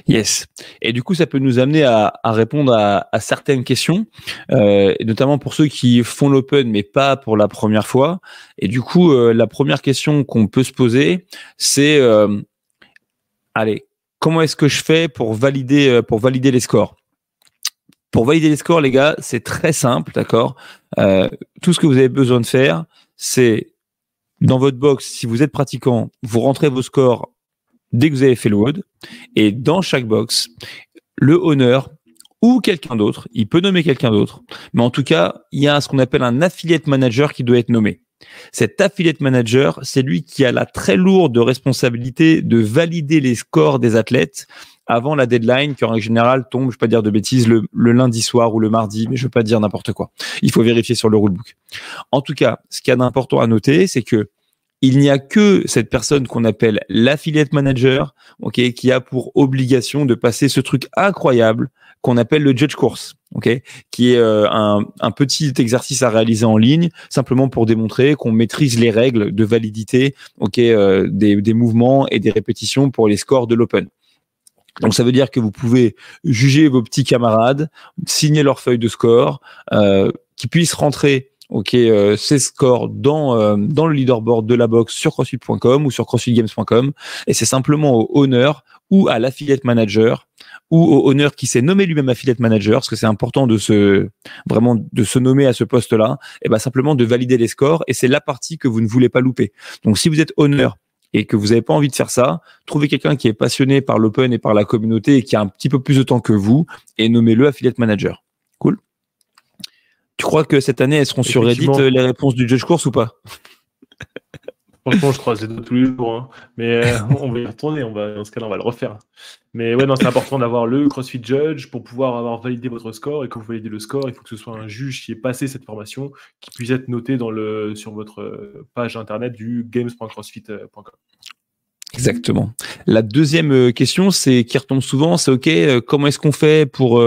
Yes. Et du coup, ça peut nous amener à répondre à certaines questions, et notamment pour ceux qui font l'Open mais pas pour la première fois. Et du coup, la première question qu'on peut se poser, c'est allez, comment est-ce que je fais pour valider les scores? Pour valider les scores, les gars, c'est très simple, d'accord? Tout ce que vous avez besoin de faire, c'est dans votre box, si vous êtes pratiquant, vous rentrez vos scores dès que vous avez fait le WOD, et dans chaque box, le owner ou quelqu'un d'autre, il peut nommer quelqu'un d'autre, mais en tout cas, il y a ce qu'on appelle un affiliate manager qui doit être nommé. Cet affiliate manager, c'est lui qui a la très lourde responsabilité de valider les scores des athlètes avant la deadline, qui en règle générale tombe, je ne vais pas dire de bêtises, le lundi soir ou le mardi, mais je ne veux pas dire n'importe quoi. Il faut vérifier sur le rulebook. En tout cas, ce qu'il y a d'important à noter, c'est que il n'y a que cette personne qu'on appelle l'affiliate manager, ok, qui a pour obligation de passer ce truc incroyable qu'on appelle le judge course, ok, qui est un petit exercice à réaliser en ligne, simplement pour démontrer qu'on maîtrise les règles de validité, ok, des mouvements et des répétitions pour les scores de l'Open. Donc ça veut dire que vous pouvez juger vos petits camarades, signer leur feuille de score, qu'ils puissent rentrer ces scores dans le leaderboard de la box sur crossfit.com ou sur crossfitgames.com, et c'est simplement au owner ou à l'affiliate manager ou au owner qui s'est nommé lui-même affiliate manager, parce que c'est important de se nommer à ce poste-là, et ben simplement de valider les scores, et c'est la partie que vous ne voulez pas louper. Donc si vous êtes owner et que vous n'avez pas envie de faire ça, trouvez quelqu'un qui est passionné par l'open et par la communauté et qui a un petit peu plus de temps que vous, et nommez-le affiliate manager. Cool. Tu crois que cette année, elles seront sur Reddit les réponses du Judge Course ou pas? Franchement, je croise les doigts tous les jours. Hein. Mais on va y retourner. Dans ce cas-là, on va le refaire. Mais ouais, non, c'est important d'avoir le CrossFit Judge pour pouvoir avoir validé votre score. Et quand vous validez le score, il faut que ce soit un juge qui ait passé cette formation, qui puisse être noté sur votre page internet du games.crossfit.com. Exactement. La deuxième question, c'est qui retombe souvent, c'est OK, comment est-ce qu'on fait pour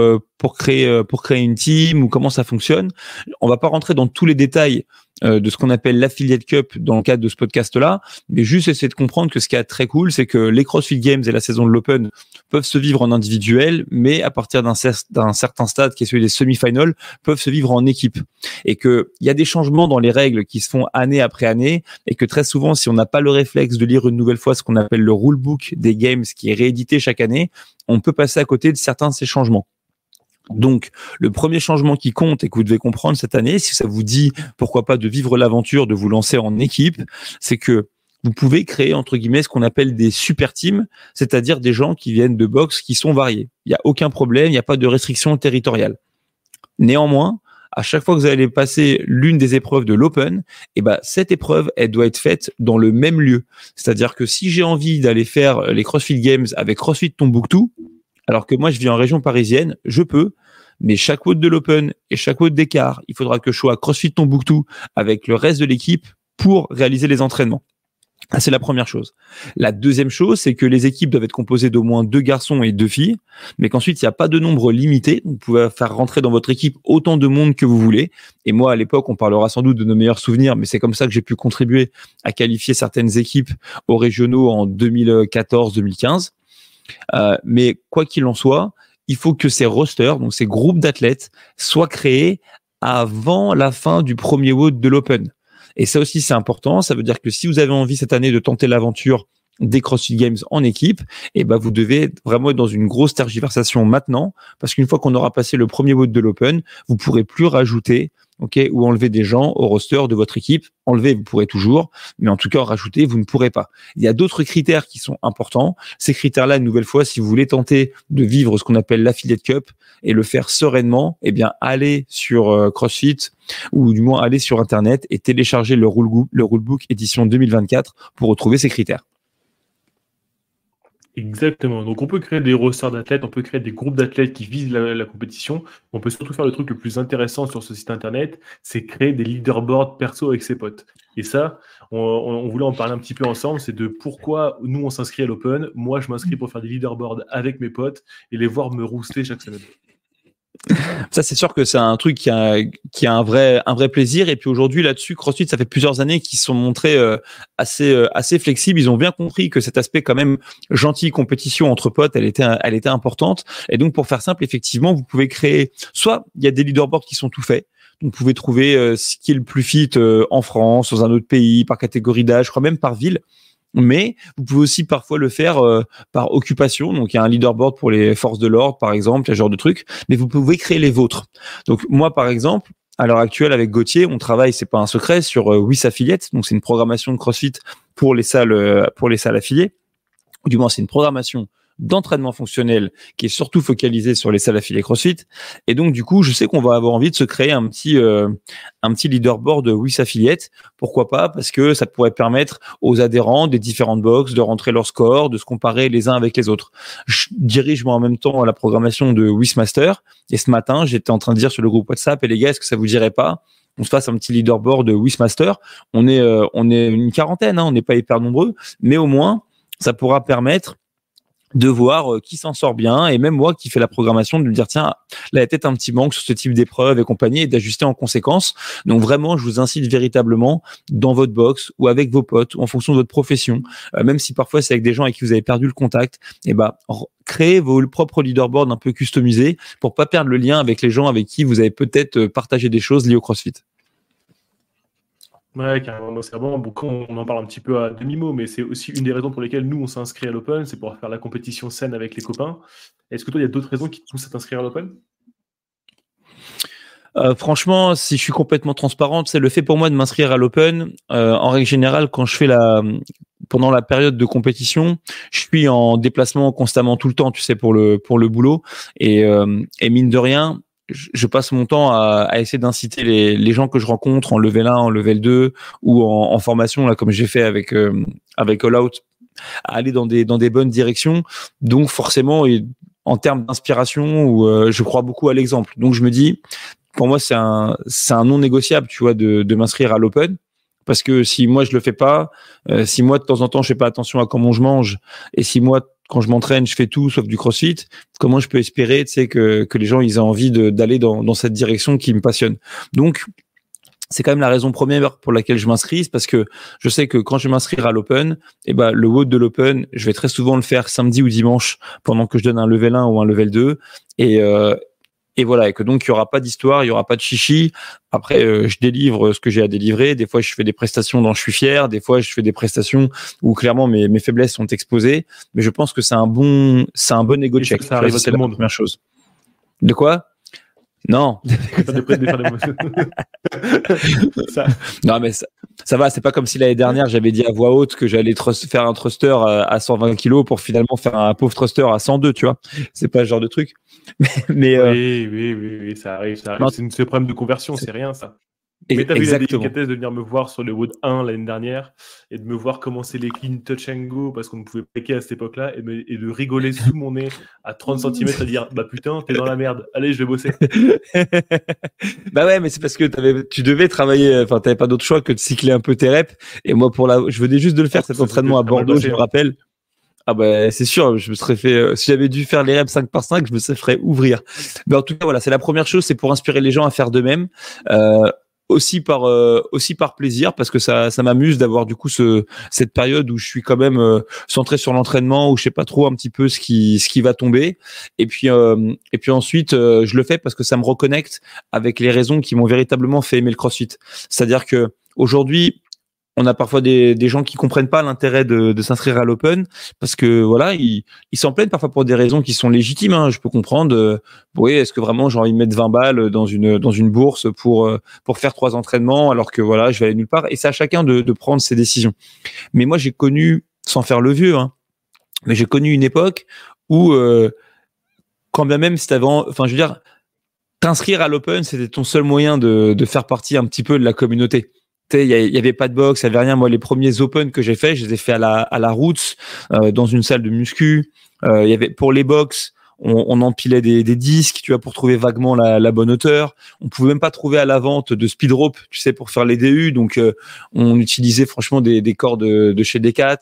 créer une team, ou comment ça fonctionne? On va pas rentrer dans tous les détails de ce qu'on appelle l'affiliate cup dans le cadre de ce podcast-là, mais juste essayer de comprendre que ce qui est très cool, c'est que les CrossFit Games et la saison de l'Open peuvent se vivre en individuel, mais à partir d'un certain stade, qui est celui des semi-finals, peuvent se vivre en équipe. Et que il y a des changements dans les règles qui se font année après année, et que très souvent, si on n'a pas le réflexe de lire une nouvelle fois ce qu'on appelle le rulebook des games, qui est réédité chaque année, on peut passer à côté de certains de ces changements. Donc, le premier changement qui compte et que vous devez comprendre cette année, si ça vous dit, pourquoi pas, de vivre l'aventure, de vous lancer en équipe, c'est que vous pouvez créer, entre guillemets, ce qu'on appelle des super teams, c'est-à-dire des gens qui viennent de box qui sont variés. Il n'y a aucun problème, il n'y a pas de restriction territoriale. Néanmoins, à chaque fois que vous allez passer l'une des épreuves de l'Open, cette épreuve, elle doit être faite dans le même lieu. C'est-à-dire que si j'ai envie d'aller faire les CrossFit Games avec CrossFit Tombouctou, alors que moi, je vis en région parisienne, je peux, mais chaque WOD de l'Open et chaque WOD d'écart, il faudra que je sois à CrossFit Tombouctou avec le reste de l'équipe pour réaliser les entraînements. Ça, c'est la première chose. La deuxième chose, c'est que les équipes doivent être composées d'au moins 2 garçons et 2 filles, mais qu'ensuite, il n'y a pas de nombre limité. Vous pouvez faire rentrer dans votre équipe autant de monde que vous voulez. Et moi, à l'époque, on parlera sans doute de nos meilleurs souvenirs, mais c'est comme ça que j'ai pu contribuer à qualifier certaines équipes aux régionaux en 2014-2015. Mais quoi qu'il en soit, il faut que ces rosters, donc ces groupes d'athlètes, soient créés avant la fin du premier WOD de l'Open. Et ça aussi, c'est important. Ça veut dire que si vous avez envie cette année de tenter l'aventure des CrossFit Games en équipe, vous devez vraiment être dans une grosse tergiversation maintenant, parce qu'une fois qu'on aura passé le premier WOD de l'Open, vous pourrez plus rajouter ou enlever des gens au roster de votre équipe. Enlever, vous pourrez toujours, mais en tout cas, rajouter, vous ne pourrez pas. Il y a d'autres critères qui sont importants. Ces critères-là, une nouvelle fois, si vous voulez tenter de vivre ce qu'on appelle l'affiliate cup et le faire sereinement, allez sur CrossFit, ou du moins allez sur Internet et téléchargez le rulebook édition 2024 pour retrouver ces critères. Exactement. Donc, on peut créer des rosters d'athlètes, on peut créer des groupes d'athlètes qui visent la compétition. On peut surtout faire le truc le plus intéressant sur ce site internet, c'est créer des leaderboards perso avec ses potes. Et ça, on voulait en parler un petit peu ensemble, c'est de pourquoi nous, on s'inscrit à l'Open. Moi, je m'inscris pour faire des leaderboards avec mes potes et les voir me rouster chaque semaine. Ça, c'est sûr que c'est un truc qui a un vrai plaisir. Et puis aujourd'hui, là-dessus, CrossFit, ça fait plusieurs années qu'ils se sont montrés assez flexibles. Ils ont bien compris que cet aspect quand même gentil compétition entre potes, elle était importante. Et donc, pour faire simple, effectivement, vous pouvez créer, soit il y a des leaderboards qui sont tout faits. Donc, vous pouvez trouver ce qui est le plus fit en France, dans un autre pays, par catégorie d'âge, je crois même par ville. Mais vous pouvez aussi parfois le faire par occupation. Donc, il y a un leaderboard pour les forces de l'ordre, par exemple, ce genre de trucs. Mais vous pouvez créer les vôtres. Donc, moi, par exemple, à l'heure actuelle, avec Gauthier, on travaille, c'est pas un secret, sur WIS Affiliate. Donc, c'est une programmation de CrossFit pour les salles affiliées. Du moins, c'est une programmation d'entraînement fonctionnel qui est surtout focalisée sur les salles affiliées CrossFit. Et donc, du coup, je sais qu'on va avoir envie de se créer un petit leaderboard WIS Affiliate. Pourquoi pas? Parce que ça pourrait permettre aux adhérents des différentes box de rentrer leur score, de se comparer les uns avec les autres. Je dirige moi en même temps la programmation de WIS Master. Et ce matin, j'étais en train de dire sur le groupe WhatsApp, et les gars, est-ce que ça vous dirait pas on se fasse un petit leaderboard de WIS Master? On est une quarantaine, hein, on n'est pas hyper nombreux, mais au moins, ça pourra permettre de voir qui s'en sort bien, et même moi qui fais la programmation, de me dire tiens, là il y a peut-être un petit manque sur ce type d'épreuve et compagnie, et d'ajuster en conséquence. Donc vraiment, je vous incite véritablement dans votre box ou avec vos potes ou en fonction de votre profession, même si parfois c'est avec des gens avec qui vous avez perdu le contact, et créez vos propres leaderboards un peu customisés pour pas perdre le lien avec les gens avec qui vous avez peut-être partagé des choses liées au CrossFit. Ouais, carrément, c'est vraiment beaucoup. On en parle un petit peu à demi-mot, mais c'est aussi une des raisons pour lesquelles nous, on s'est inscrit à l'Open, c'est pour faire la compétition saine avec les copains. Est-ce que toi, il y a d'autres raisons qui te poussent à t'inscrire à l'Open? Franchement, si je suis complètement transparente, c'est le fait pour moi de m'inscrire à l'Open. En règle générale, quand je fais pendant la période de compétition, je suis en déplacement constamment tout le temps, tu sais, pour le boulot, et mine de rien, je passe mon temps à essayer d'inciter les gens que je rencontre en level 1, en level 2 ou en formation, là, comme j'ai fait avec All Out, à aller dans des bonnes directions. Donc forcément, en termes d'inspiration, je crois beaucoup à l'exemple. Donc je me dis, pour moi, c'est un non négociable, tu vois, de m'inscrire à l'Open. Parce que si moi je le fais pas, si moi de temps en temps je fais pas attention à comment je mange, et si moi quand je m'entraîne je fais tout sauf du CrossFit, comment je peux espérer, tu sais, que les gens ils aient envie d'aller dans cette direction qui me passionne. Donc c'est quand même la raison première pour laquelle je m'inscris, parce que je sais que quand je vais m'inscrire à l'Open, le WOD de l'Open, je vais très souvent le faire samedi ou dimanche pendant que je donne un level 1 ou un level 2, et voilà, et que donc il y aura pas d'histoire, il y aura pas de chichi. Après, je délivre ce que j'ai à délivrer. Des fois, je fais des prestations dont je suis fier. Des fois, je fais des prestations où clairement mes faiblesses sont exposées. Mais je pense que c'est un bon ego check. Ça arrive à tout le monde. Première chose. De quoi? Non. Non, mais ça va, c'est pas comme si l'année dernière j'avais dit à voix haute que j'allais faire un thruster à 120 kilos pour finalement faire un pauvre thruster à 102, tu vois. C'est pas ce genre de truc. Oui, ça arrive. Non, c'est un problème de conversion, c'est rien ça. Mais t'as vu la délicatesse de venir me voir sur le WOD 1 l'année dernière et de me voir commencer les clean touch and go parce qu'on ne pouvait paquer à cette époque-là et de rigoler sous mon nez à 30 cm à dire bah putain, t'es dans la merde, allez, je vais bosser. Bah ouais, mais c'est parce que tu devais travailler, enfin t'avais pas d'autre choix que de cycler un peu tes reps, et moi je venais juste de le faire, cet entraînement à Bordeaux, je me rappelle. Ah bah c'est sûr, je me serais fait si j'avais dû faire les reps 5 par 5, je me serais fait ouvrir. Mais en tout cas voilà, c'est la première chose, c'est pour inspirer les gens à faire de même. Aussi par plaisir, parce que ça m'amuse d'avoir du coup cette période où je suis quand même centré sur l'entraînement, où je sais pas trop un petit peu ce qui va tomber, et puis ensuite je le fais parce que ça me reconnecte avec les raisons qui m'ont véritablement fait aimer le CrossFit. C'est-à-dire que aujourd'hui, on a parfois des gens qui comprennent pas l'intérêt de s'inscrire à l'Open, parce que voilà, ils s'en plaignent parfois pour des raisons qui sont légitimes, hein, je peux comprendre. Oui, est-ce que vraiment j'ai envie de mettre 20 balles dans une bourse pour faire 3 entraînements alors que voilà, je vais aller nulle part, et c'est à chacun de prendre ses décisions. Mais moi j'ai connu, sans faire le vieux, hein, mais j'ai connu une époque où quand bien même si je veux dire, t'inscrire à l'Open, c'était ton seul moyen de faire partie un petit peu de la communauté. Il y avait pas de boxe, il y avait rien. Moi, les premiers Open que j'ai fait, je les ai fait à la Roots, dans une salle de muscu. Il y avait, pour les box, on empilait des disques, tu vois, pour trouver vaguement la bonne hauteur. On pouvait même pas trouver à la vente de speed rope, tu sais, pour faire les DU. Donc, on utilisait franchement des cordes de chez Decat.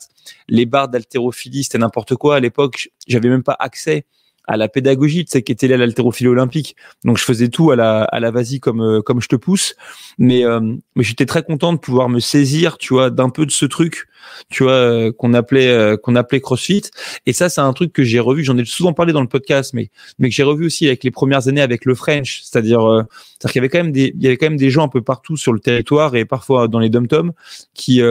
Les barres d'haltérophilie, c'était n'importe quoi. À l'époque, j'avais même pas accès à la pédagogie, tu sais, qui était là à l'haltérophilie olympique. Donc je faisais tout à la vas-y comme je te pousse. Mais j'étais très content de pouvoir me saisir, tu vois, d'un peu de ce truc, tu vois, qu'on appelait CrossFit. Et ça, c'est un truc que j'ai revu. J'en ai souvent parlé dans le podcast, mais que j'ai revu aussi avec les premières années avec le French. C'est-à-dire qu'il y avait quand même des gens un peu partout sur le territoire et parfois dans les dom-toms qui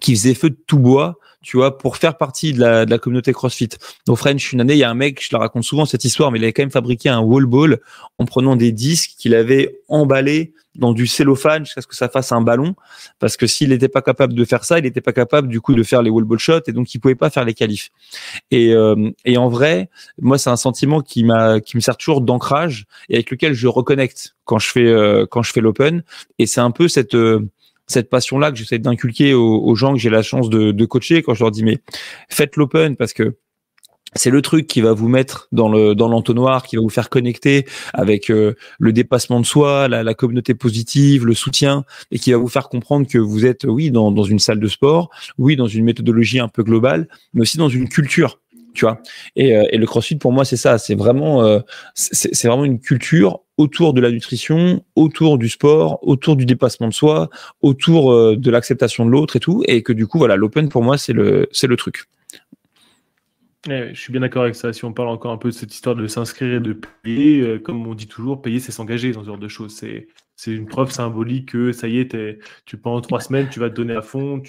qui faisait feu de tout bois, tu vois, pour faire partie de la communauté CrossFit. Au French, une année, il y a un mec, je la raconte souvent cette histoire, mais il avait quand même fabriqué un wall ball en prenant des disques qu'il avait emballés dans du cellophane jusqu'à ce que ça fasse un ballon, parce que s'il n'était pas capable de faire ça, il n'était pas capable du coup de faire les wall ball shots et donc il pouvait pas faire les qualifs. Et en vrai, moi c'est un sentiment qui me sert toujours d'ancrage et avec lequel je reconnecte quand je fais l'open. Et c'est un peu cette passion-là que j'essaie d'inculquer aux gens que j'ai la chance de coacher quand je leur dis mais faites l'open parce que c'est le truc qui va vous mettre dans l'entonnoir, qui va vous faire connecter avec le dépassement de soi, la communauté positive, le soutien, et qui va vous faire comprendre que vous êtes, oui, dans une salle de sport, oui, dans une méthodologie un peu globale, mais aussi dans une culture, tu vois. Et le CrossFit, pour moi, c'est ça. C'est vraiment une culture autour de la nutrition, autour du sport, autour du dépassement de soi, autour de l'acceptation de l'autre et tout. Et que du coup, voilà, l'open, pour moi, c'est le truc. Je suis bien d'accord avec ça. Si on parle encore un peu de cette histoire de s'inscrire et de payer, comme on dit toujours, payer, c'est s'engager dans ce genre de choses. C'est une preuve symbolique que ça y est, pendant 3 semaines, tu vas te donner à fond,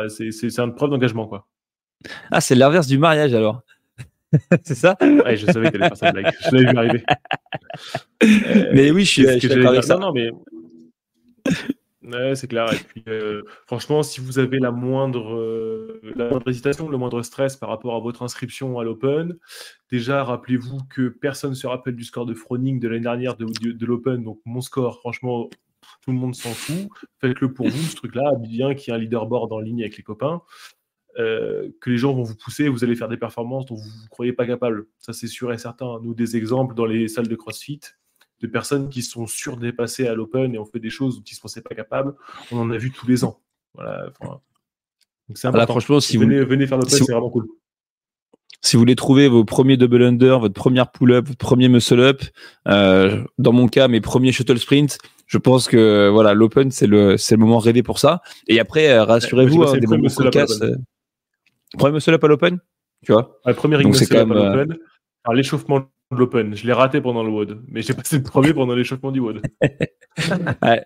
c'est une preuve d'engagement, quoi. Ah, c'est l'inverse du mariage alors. C'est ça? Ouais, je savais que t'allais faire cette blague. Je l'avais vu arriver. Mais oui, je suis d'accord avec ça. Non, mais ouais, c'est clair. Et puis, franchement, si vous avez la moindre hésitation, le moindre stress par rapport à votre inscription à l'Open, déjà, rappelez-vous que personne ne se rappelle du score de Froning de l'année dernière de l'Open. Donc, mon score, franchement, tout le monde s'en fout. Faites-le pour vous, ce truc-là. Bien qu'il y ait un leaderboard en ligne avec les copains, que les gens vont vous pousser, vous allez faire des performances dont vous ne croyez pas capable. Ça, c'est sûr et certain. Nous, des exemples dans les salles de CrossFit, de personnes qui sont surdépassées à l'Open et ont fait des choses dont ils ne se pensaient pas capables, on en a vu tous les ans. Voilà, donc c'est important. Là, franchement, venez faire l'Open, c'est vraiment cool. Si vous voulez trouver vos premiers double under, votre première pull-up, votre premier muscle-up, dans mon cas, mes premiers shuttle sprint, je pense que voilà, l'Open, c'est le moment rêvé pour ça. Et après, rassurez-vous, des moments cocasses. Premier muscle-up à l'Open, tu vois. Premier ring muscle-up à l'Open. Alors, l'échauffement de l'Open, je l'ai raté pendant le WOD, mais j'ai passé le premier pendant l'échauffement du WOD. Ouais.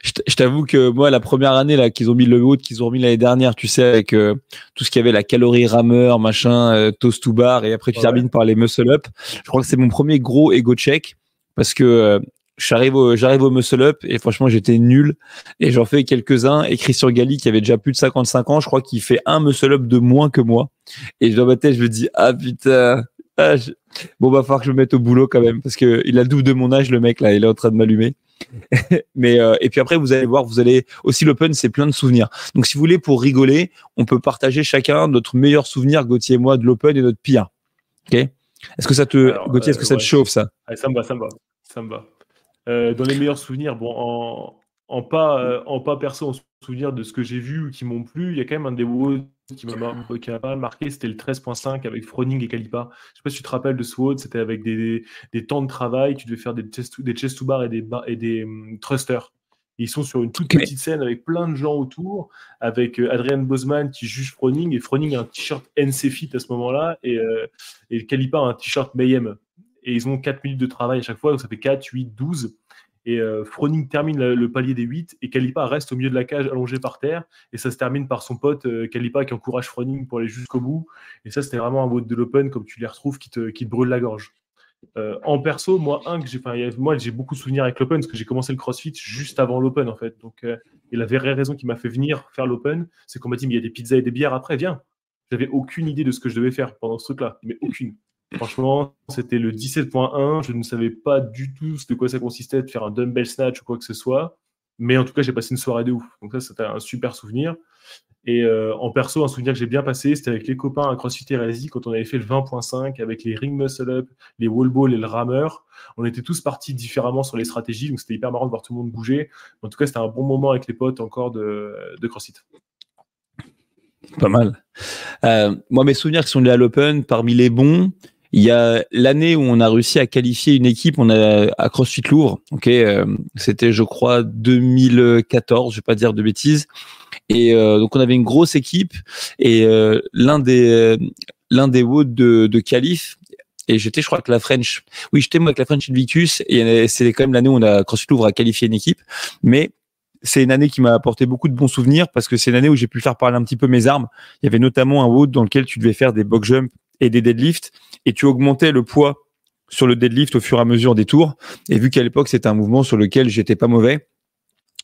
Je t'avoue que moi, la première année là qu'ils ont mis le WOD, qu'ils ont remis l'année dernière, tu sais, avec tout ce qu'il y avait, la calorie rameur, machin, toast to bar, et après tu termines par les muscle-up. Je crois que c'est mon premier gros ego check parce que j'arrive au muscle-up et franchement j'étais nul et j'en fais quelques-uns. Et Christian Galli qui avait déjà plus de 55 ans, je crois qu'il fait un muscle-up de moins que moi. Et dans ma tête je me dis ah putain. Bon, va falloir que je me mette au boulot quand même parce que il a le double de mon âge, le mec là, il est en train de m'allumer. Mais et puis après vous allez voir, vous allez aussi l'Open, c'est plein de souvenirs. Donc si vous voulez, pour rigoler, on peut partager chacun notre meilleur souvenir, Gauthier et moi, de l'Open et notre pire. Ok? Est-ce que ça te, Gauthier, est-ce que ça te chauffe ça? Ça me va. Dans les meilleurs souvenirs, bon, en pas perso, en souvenir de ce que j'ai vu ou qui m'ont plu, il y a quand même un des WOD qui m'a pas mal marqué, c'était le 13.5 avec Froning et Kalipa. Je sais pas si tu te rappelles de ce WOD, c'était avec des temps de travail, tu devais faire des chest to bar et des thrusters. Ils sont sur une toute petite scène avec plein de gens autour, avec Adrian Bosman qui juge Froning, et Froning a un t-shirt NC Fit à ce moment-là, et Kalipa a un t-shirt Mayhem. Et ils ont 4 minutes de travail à chaque fois, donc ça fait 4, 8, 12. Et Froning termine le palier des 8 et Kalipa reste au milieu de la cage allongé par terre, et ça se termine par son pote Kalipa qui encourage Froning pour aller jusqu'au bout. Et ça, c'était vraiment un WOD de l'Open comme tu les retrouves qui te brûle la gorge. En perso, moi j'ai beaucoup de souvenirs avec l'Open parce que j'ai commencé le CrossFit juste avant l'Open en fait. Donc, et la vraie raison qui m'a fait venir faire l'Open, c'est qu'on m'a dit mais il y a des pizzas et des bières après, viens. J'avais aucune idée de ce que je devais faire pendant ce truc-là, mais aucune. Franchement, c'était le 17.1. Je ne savais pas du tout de quoi ça consistait de faire un dumbbell snatch ou quoi que ce soit. Mais en tout cas, j'ai passé une soirée de ouf. Donc ça, c'était un super souvenir. Et en perso, un souvenir que j'ai bien passé, c'était avec les copains à CrossFit Hérésie quand on avait fait le 20.5 avec les ring muscle up, les wall ball et le rameur. On était tous partis différemment sur les stratégies, donc c'était hyper marrant de voir tout le monde bouger. En tout cas, c'était un bon moment avec les potes encore de CrossFit. Pas mal. Moi, mes souvenirs qui sont liés à l'Open, parmi les bons, il y a l'année où on a réussi à qualifier une équipe, à CrossFit Louvre. C'était, je crois, 2014, je vais pas dire de bêtises. Et donc on avait une grosse équipe et l'un des WOD de qualif. Et j'étais, je crois, avec la French. Oui, j'étais moi avec la French Invictus. Et c'est quand même l'année où CrossFit Louvre a qualifié une équipe. Mais c'est une année qui m'a apporté beaucoup de bons souvenirs parce que c'est une année où j'ai pu faire parler un petit peu mes armes. Il y avait notamment un WOD dans lequel tu devais faire des box jumps et des deadlifts et tu augmentais le poids sur le deadlift au fur et à mesure des tours. Et vu qu'à l'époque, c'était un mouvement sur lequel j'étais pas mauvais,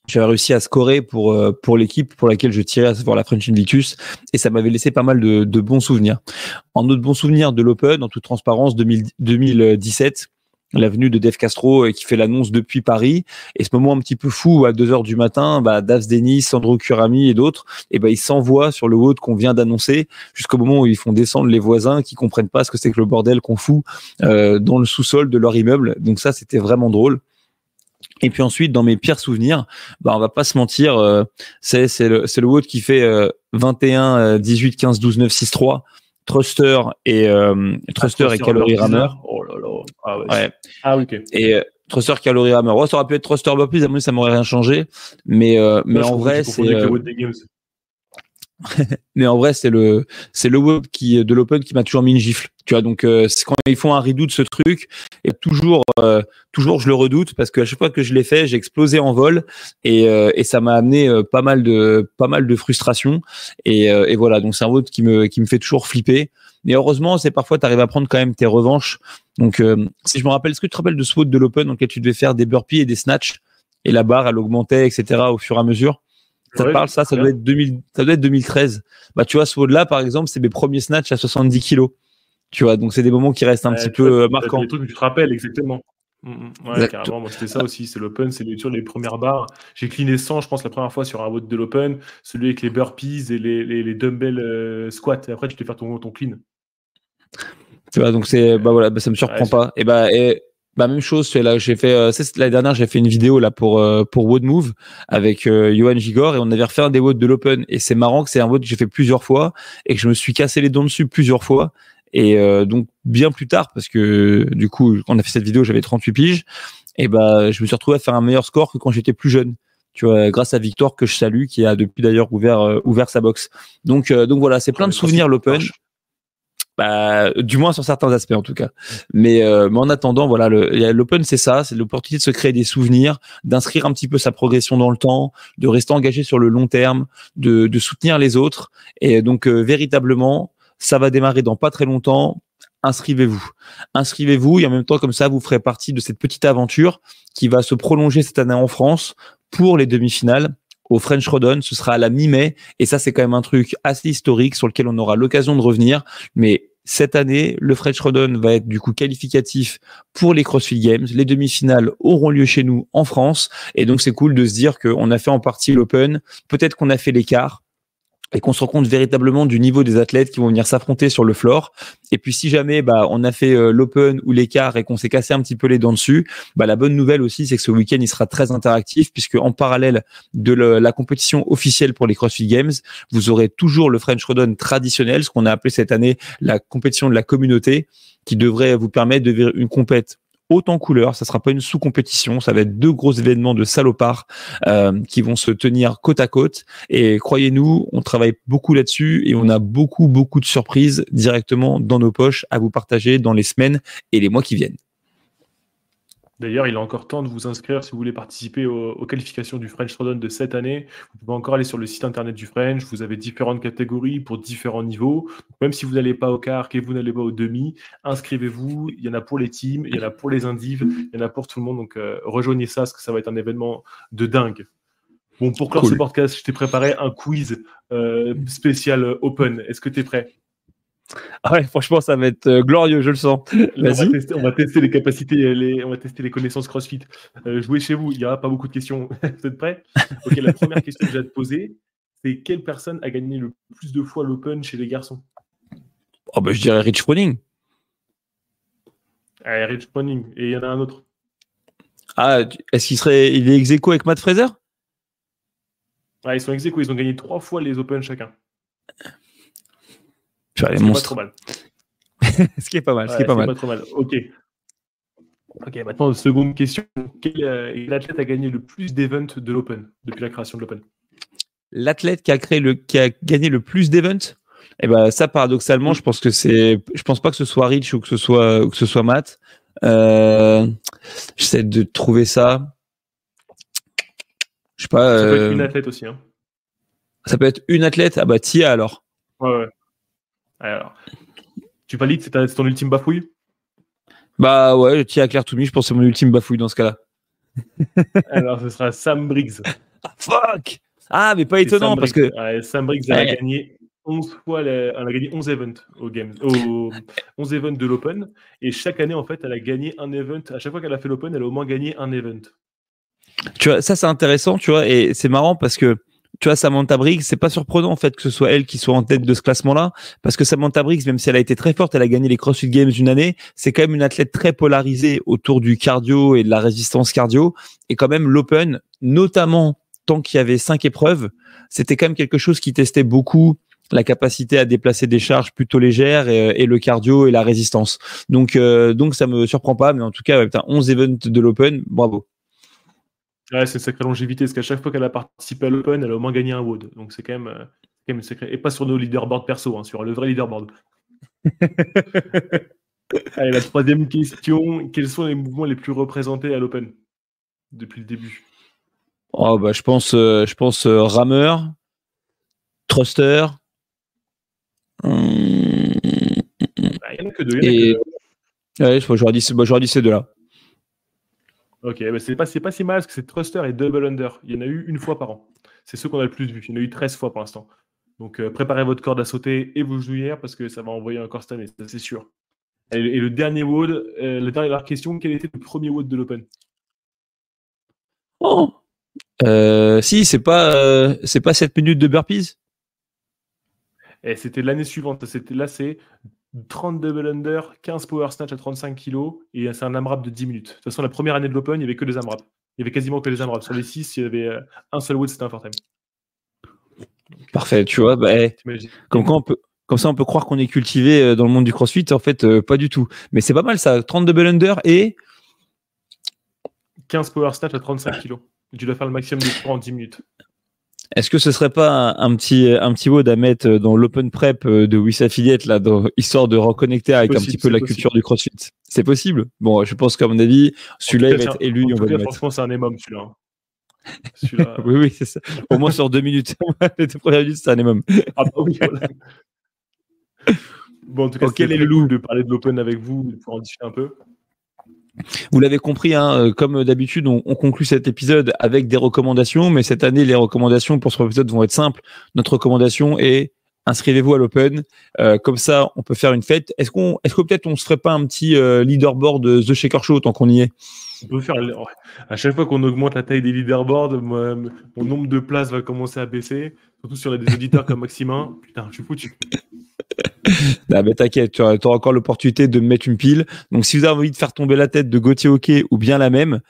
j'avais réussi à scorer pour l'équipe pour laquelle je tirais, à savoir la French Invictus, et ça m'avait laissé pas mal de bons souvenirs. En autre bon souvenir de l'Open, en toute transparence, 2017, la venue de Dave Castro qui fait l'annonce depuis Paris, et ce moment un petit peu fou à 2h du matin, Dave Denis, Sandro Kurami et d'autres, et ils s'envoient sur le WOD qu'on vient d'annoncer jusqu'au moment où ils font descendre les voisins qui comprennent pas ce que c'est que le bordel qu'on fout dans le sous-sol de leur immeuble. Donc ça, c'était vraiment drôle. Et puis ensuite, dans mes pires souvenirs, on va pas se mentir, c'est le WOD qui fait 21, 18, 15, 12, 9, 6, 3, Thruster et Calorie Rammer. Oh là là. Ah ouais. Ouais. Ah ok. Et Thruster, Calorie Rammer. Ouais, ça aurait pu être Thruster Burpees, à mon avis, ça m'aurait rien changé. Mais en vrai, c'est mais en vrai, c'est le WOD de l'Open qui m'a toujours mis une gifle. Tu vois, donc c'est quand ils font un redoute ce truc, et toujours je le redoute parce qu'à chaque fois que je l'ai fait, j'ai explosé en vol et ça m'a amené pas mal de frustration et voilà. Donc c'est un WOD qui me fait toujours flipper. Mais heureusement, c'est parfois tu arrives à prendre quand même tes revanches. Donc si je me rappelle, est-ce que tu te rappelles de ce WOD de l'Open dans lequel tu devais faire des burpees et des snatchs et la barre elle augmentait, etc. au fur et à mesure? Ça te parle, ça doit être 2013. Tu vois, ce WOD là, par exemple, c'est mes premiers snatchs à 70 kilos. Tu vois, donc c'est des moments qui restent un petit peu marquants. Les trucs que tu te rappelles, exactement. Ouais, carrément. Moi, c'était ça aussi. C'est l'Open, c'est les premières barres. J'ai cleané 100, je pense, la première fois sur un WOD de l'Open, celui avec les burpees et les dumbbell squats. Et après, tu te fais faire ton clean. Tu vois, donc c'est, ça me surprend pas. Et même chose, là, j'ai fait, l'année dernière, j'ai fait une vidéo là pour WOD Move avec Johan Gigor et on avait refait un des WOD de l'Open. Et c'est marrant que c'est un WOD que j'ai fait plusieurs fois et que je me suis cassé les dents dessus plusieurs fois. Et donc bien plus tard, parce que du coup, quand on a fait cette vidéo, j'avais 38 piges. Et je me suis retrouvé à faire un meilleur score que quand j'étais plus jeune. Tu vois, grâce à Victor que je salue, qui a depuis d'ailleurs ouvert sa box. Donc voilà, c'est plein de souvenirs l'Open. Du moins sur certains aspects en tout cas. Mais en attendant, voilà, l'Open c'est ça, c'est l'opportunité de se créer des souvenirs, d'inscrire un petit peu sa progression dans le temps, de rester engagé sur le long terme, de soutenir les autres. Et donc véritablement, ça va démarrer dans pas très longtemps. Inscrivez-vous et en même temps comme ça vous ferez partie de cette petite aventure qui va se prolonger cette année en France pour les demi-finales au French Rodon. Ce sera à la mi-mai et ça c'est quand même un truc assez historique sur lequel on aura l'occasion de revenir. Mais cette année, le French Rodon va être du coup qualificatif pour les CrossFit Games. Les demi-finales auront lieu chez nous en France et donc c'est cool de se dire qu'on a fait en partie l'Open, peut-être qu'on a fait l'écart et qu'on se rend compte véritablement du niveau des athlètes qui vont venir s'affronter sur le floor. Et puis si jamais on a fait l'Open ou l'écart et qu'on s'est cassé un petit peu les dents dessus, la bonne nouvelle aussi c'est que ce week-end il sera très interactif puisque en parallèle de la compétition officielle pour les CrossFit Games, vous aurez toujours le French Rodon traditionnel, ce qu'on a appelé cette année la compétition de la communauté, qui devrait vous permettre de vivre une compète haute en couleur. Ça sera pas une sous-compétition, ça va être 2 gros événements de salopards qui vont se tenir côte à côte. Et croyez-nous, on travaille beaucoup là-dessus et on a beaucoup de surprises directement dans nos poches à vous partager dans les semaines et les mois qui viennent. D'ailleurs, il est encore temps de vous inscrire si vous voulez participer aux qualifications du French Rodon de cette année. Vous pouvez encore aller sur le site internet du French. Vous avez différentes catégories pour différents niveaux. Donc, même si vous n'allez pas au quart et que vous n'allez pas au demi, inscrivez-vous. Il y en a pour les teams, il y en a pour les indives, il y en a pour tout le monde. Donc, rejoignez ça parce que ça va être un événement de dingue. Bon, pour clore ce podcast, je t'ai préparé un quiz spécial Open. Est-ce que tu es prêt ? Ah ouais, franchement, ça va être glorieux, je le sens. Vas-y. On va tester les capacités, on va tester les connaissances CrossFit. Jouez chez vous, il n'y aura pas beaucoup de questions. Vous êtes prêts ? Ok, la première question que j'ai à te poser, c'est quelle personne a gagné le plus de fois l'Open chez les garçons ? Je dirais Rich Froning. Rich Froning. Et il y en a un autre. Est-ce il est ex-aequo avec Matt Fraser ? Ils sont ex-aequo, ils ont gagné 3 fois les Open chacun. Les monstres. Pas trop mal. Ce qui est pas mal. Pas trop mal. Ok, maintenant, seconde question. Quel athlète a gagné le plus d'events de l'Open depuis la création de l'Open ? L'athlète qui a gagné le plus d'events ? Ça, paradoxalement, je pense pas que ce soit Rich ou que ce soit Matt. J'essaie de trouver ça. sais pas. Ça peut être une athlète aussi. Hein. Ça peut être une athlète. Ah bah Tia alors. Ouais. Alors, tu valides, c'est ton ultime bafouille? Bah ouais, Tia Claire Toumi, je pense que c'est mon ultime bafouille dans ce cas-là. Alors, ce sera Sam Briggs. Ah, fuck! Ah, mais pas étonnant parce que. Sam Briggs, elle a gagné 11 fois, elle a gagné 11 events au Games, 11 events de l'Open. Et chaque année, en fait, elle a gagné un event. À chaque fois qu'elle a fait l'Open, elle a au moins gagné un event. Tu vois, ça c'est intéressant, tu vois, et c'est marrant parce que tu vois, Samantha Briggs, c'est pas surprenant en fait que ce soit elle qui soit en tête de ce classement-là, parce que Samantha Briggs, même si elle a été très forte, elle a gagné les CrossFit Games une année, c'est quand même une athlète très polarisée autour du cardio et de la résistance cardio, et quand même l'Open, notamment tant qu'il y avait 5 épreuves, c'était quand même quelque chose qui testait beaucoup la capacité à déplacer des charges plutôt légères et le cardio et la résistance. Donc ça me surprend pas, mais en tout cas, 11 events de l'Open, bravo. Ouais, c'est une sacrée longévité, parce qu'à chaque fois qu'elle a participé à l'Open, elle a au moins gagné un WOD. Donc c'est quand même sacré. Et pas sur nos leaderboards perso, hein, sur le vrai leaderboard. Allez, la troisième question. Quels sont les mouvements les plus représentés à l'Open depuis le début? Oh bah je pense rameur, thruster. Il y en a que deux. Ouais, j'aurais dit ces deux-là. Ok, bah c'est pas si mal parce que c'est thruster et double under. Il y en a eu une fois par an. C'est ceux qu'on a le plus vu. Il y en a eu 13 fois pour l'instant. Donc préparez votre corde à sauter et vos genouillères parce que ça va envoyer encore cette année, ça c'est sûr. Et le dernier WOD, la dernière question, quel était le premier WOD de l'Open? Oh. Si, c'est pas 7 minutes de burpees. Et c'était l'année suivante. C'est 30 double under, 15 power snatch à 35 kg et c'est un AMRAP de 10 minutes. De toute façon, la première année de l'Open, il n'y avait que des AMRAP. Il y avait quasiment que des AMRAP. Sur les 6, il y avait un seul WOD, c'était un 4 time. Parfait, tu vois, comme ça on peut croire qu'on est cultivé dans le monde du CrossFit, en fait pas du tout. Mais c'est pas mal ça, 30 double under et 15 power snatch à 35 kg. Tu dois faire le maximum de poids en 10 minutes. Est-ce que ce serait pas un petit WOD à mettre dans l'Open Prep de WIS Affiliate là, histoire de reconnecter avec un petit peu la culture du CrossFit? C'est possible. Bon, je pense qu'à mon avis, celui-là il va être élu. En tout cas, franchement, c'est un EMOM celui-là. Oui, c'est ça. Au moins sur 2 minutes. Les 2 premières minutes, c'est un EMOM. Ah bah oui, voilà. Bon, en tout cas, c'était très cool de parler de l'Open avec vous, de pouvoir en discuter un peu. Vous l'avez compris, hein, comme d'habitude, on conclut cet épisode avec des recommandations, mais cette année, les recommandations pour ce épisode vont être simples. Notre recommandation est inscrivez-vous à l'Open, comme ça, on peut faire une fête. Est-ce que peut-être on se ferait pas un petit leaderboard The Shaker Show tant qu'on y est? On peut faire. À chaque fois qu'on augmente la taille des leaderboards, mon nombre de places va commencer à baisser, surtout sur des auditeurs comme Maximin. Putain, je suis foutu. Ah ben t'inquiète, tu auras encore l'opportunité de me mettre une pile. Donc si vous avez envie de faire tomber la tête de Gauthier Hockey ou bien la mienne,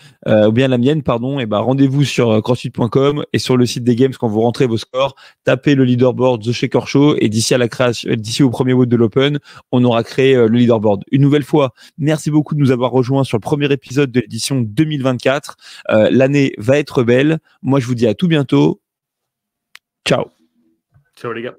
pardon, et ben rendez-vous sur crossfit.com et sur le site des games quand vous rentrez vos scores, tapez le leaderboard The Shaker Show et d'ici au premier WOD de l'Open, on aura créé le leaderboard. Une nouvelle fois, merci beaucoup de nous avoir rejoints sur le premier épisode de l'édition 2024. L'année va être belle. Moi, je vous dis à tout bientôt. Ciao. Ciao les gars.